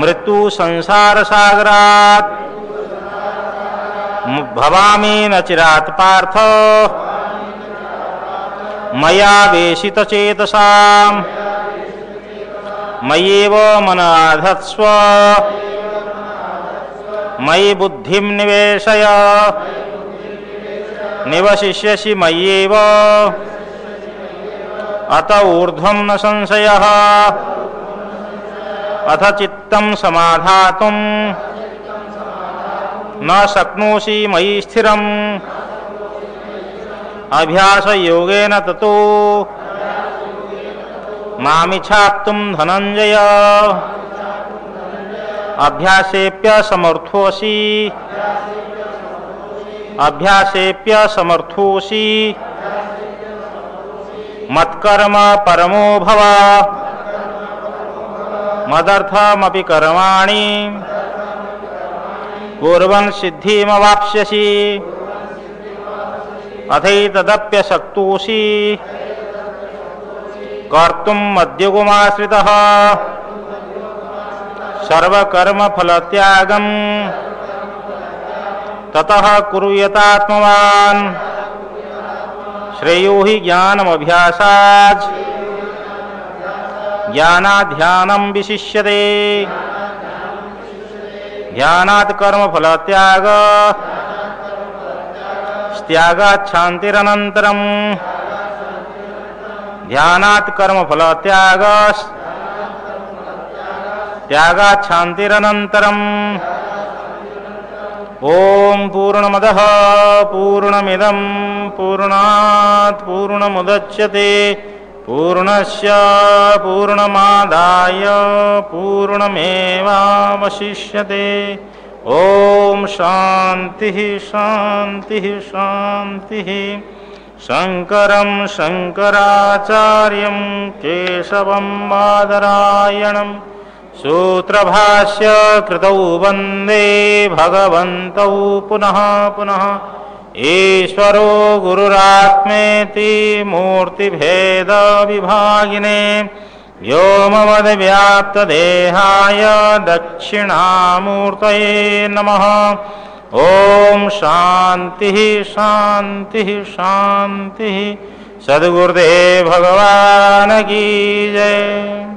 मृत्यु संसार सागरात् भवामि न चिरात् पार्थ मया वेशितचेतसाम् मय्येव मन आधत्स्व मयि बुद्धिं निवेशय निवशिष्यसि मय्येव अत ऊर्ध्वं न संशयः अथ चित्तं समाधातुं न शक्नोषि मयि स्थिरम् अभ्यासयोगेन ततो मामिच्छाप्तुं धनञ्जय अभ्यासेऽप्यसमर्थोऽसि मत्कर्म परमो भव मदर्थमपि कर्माणि कुर्वन् सिद्धिमवाप्स्यसि अथैतदप्यशक्तोऽसि कर्तुं मद्योगमाश्रितः सर्वकर्मफलत्यागं ततः कुरु यतात्मवान् श्रेयो हि ज्ञानमभ्यासात् ज्ञानाध्यानं विशिष्यते ध्यानात् कर्मफलत्याग त्यागात् शान्तिरनन्तरम् ध्यानात् कर्मफलत्याग त्यागात् शान्तिरनन्तरम् ओम पूर्णमदः पूर्णमिदं पूर्णात् पूर्णमुदच्यते पूर्णस्य पूर्णमादाय पूर्णमेवावशिष्यते ओम शान्तिः शान्तिः शान्तिः शङ्करं शङ्कराचार्यं केशवं बादरायणं सूत्रभाष्य कृतौ वन्दे भगवन्तौ पुनः पुनः ईश्वरो गुरुरात्मेति मूर्तिभेदविभागिने व्योमवद्व्याप्तदेहाय दक्षिणामूर्तये नमः ओम शान्तिः शान्तिः शान्तिः सद्गुरुदेव भगवान की जय।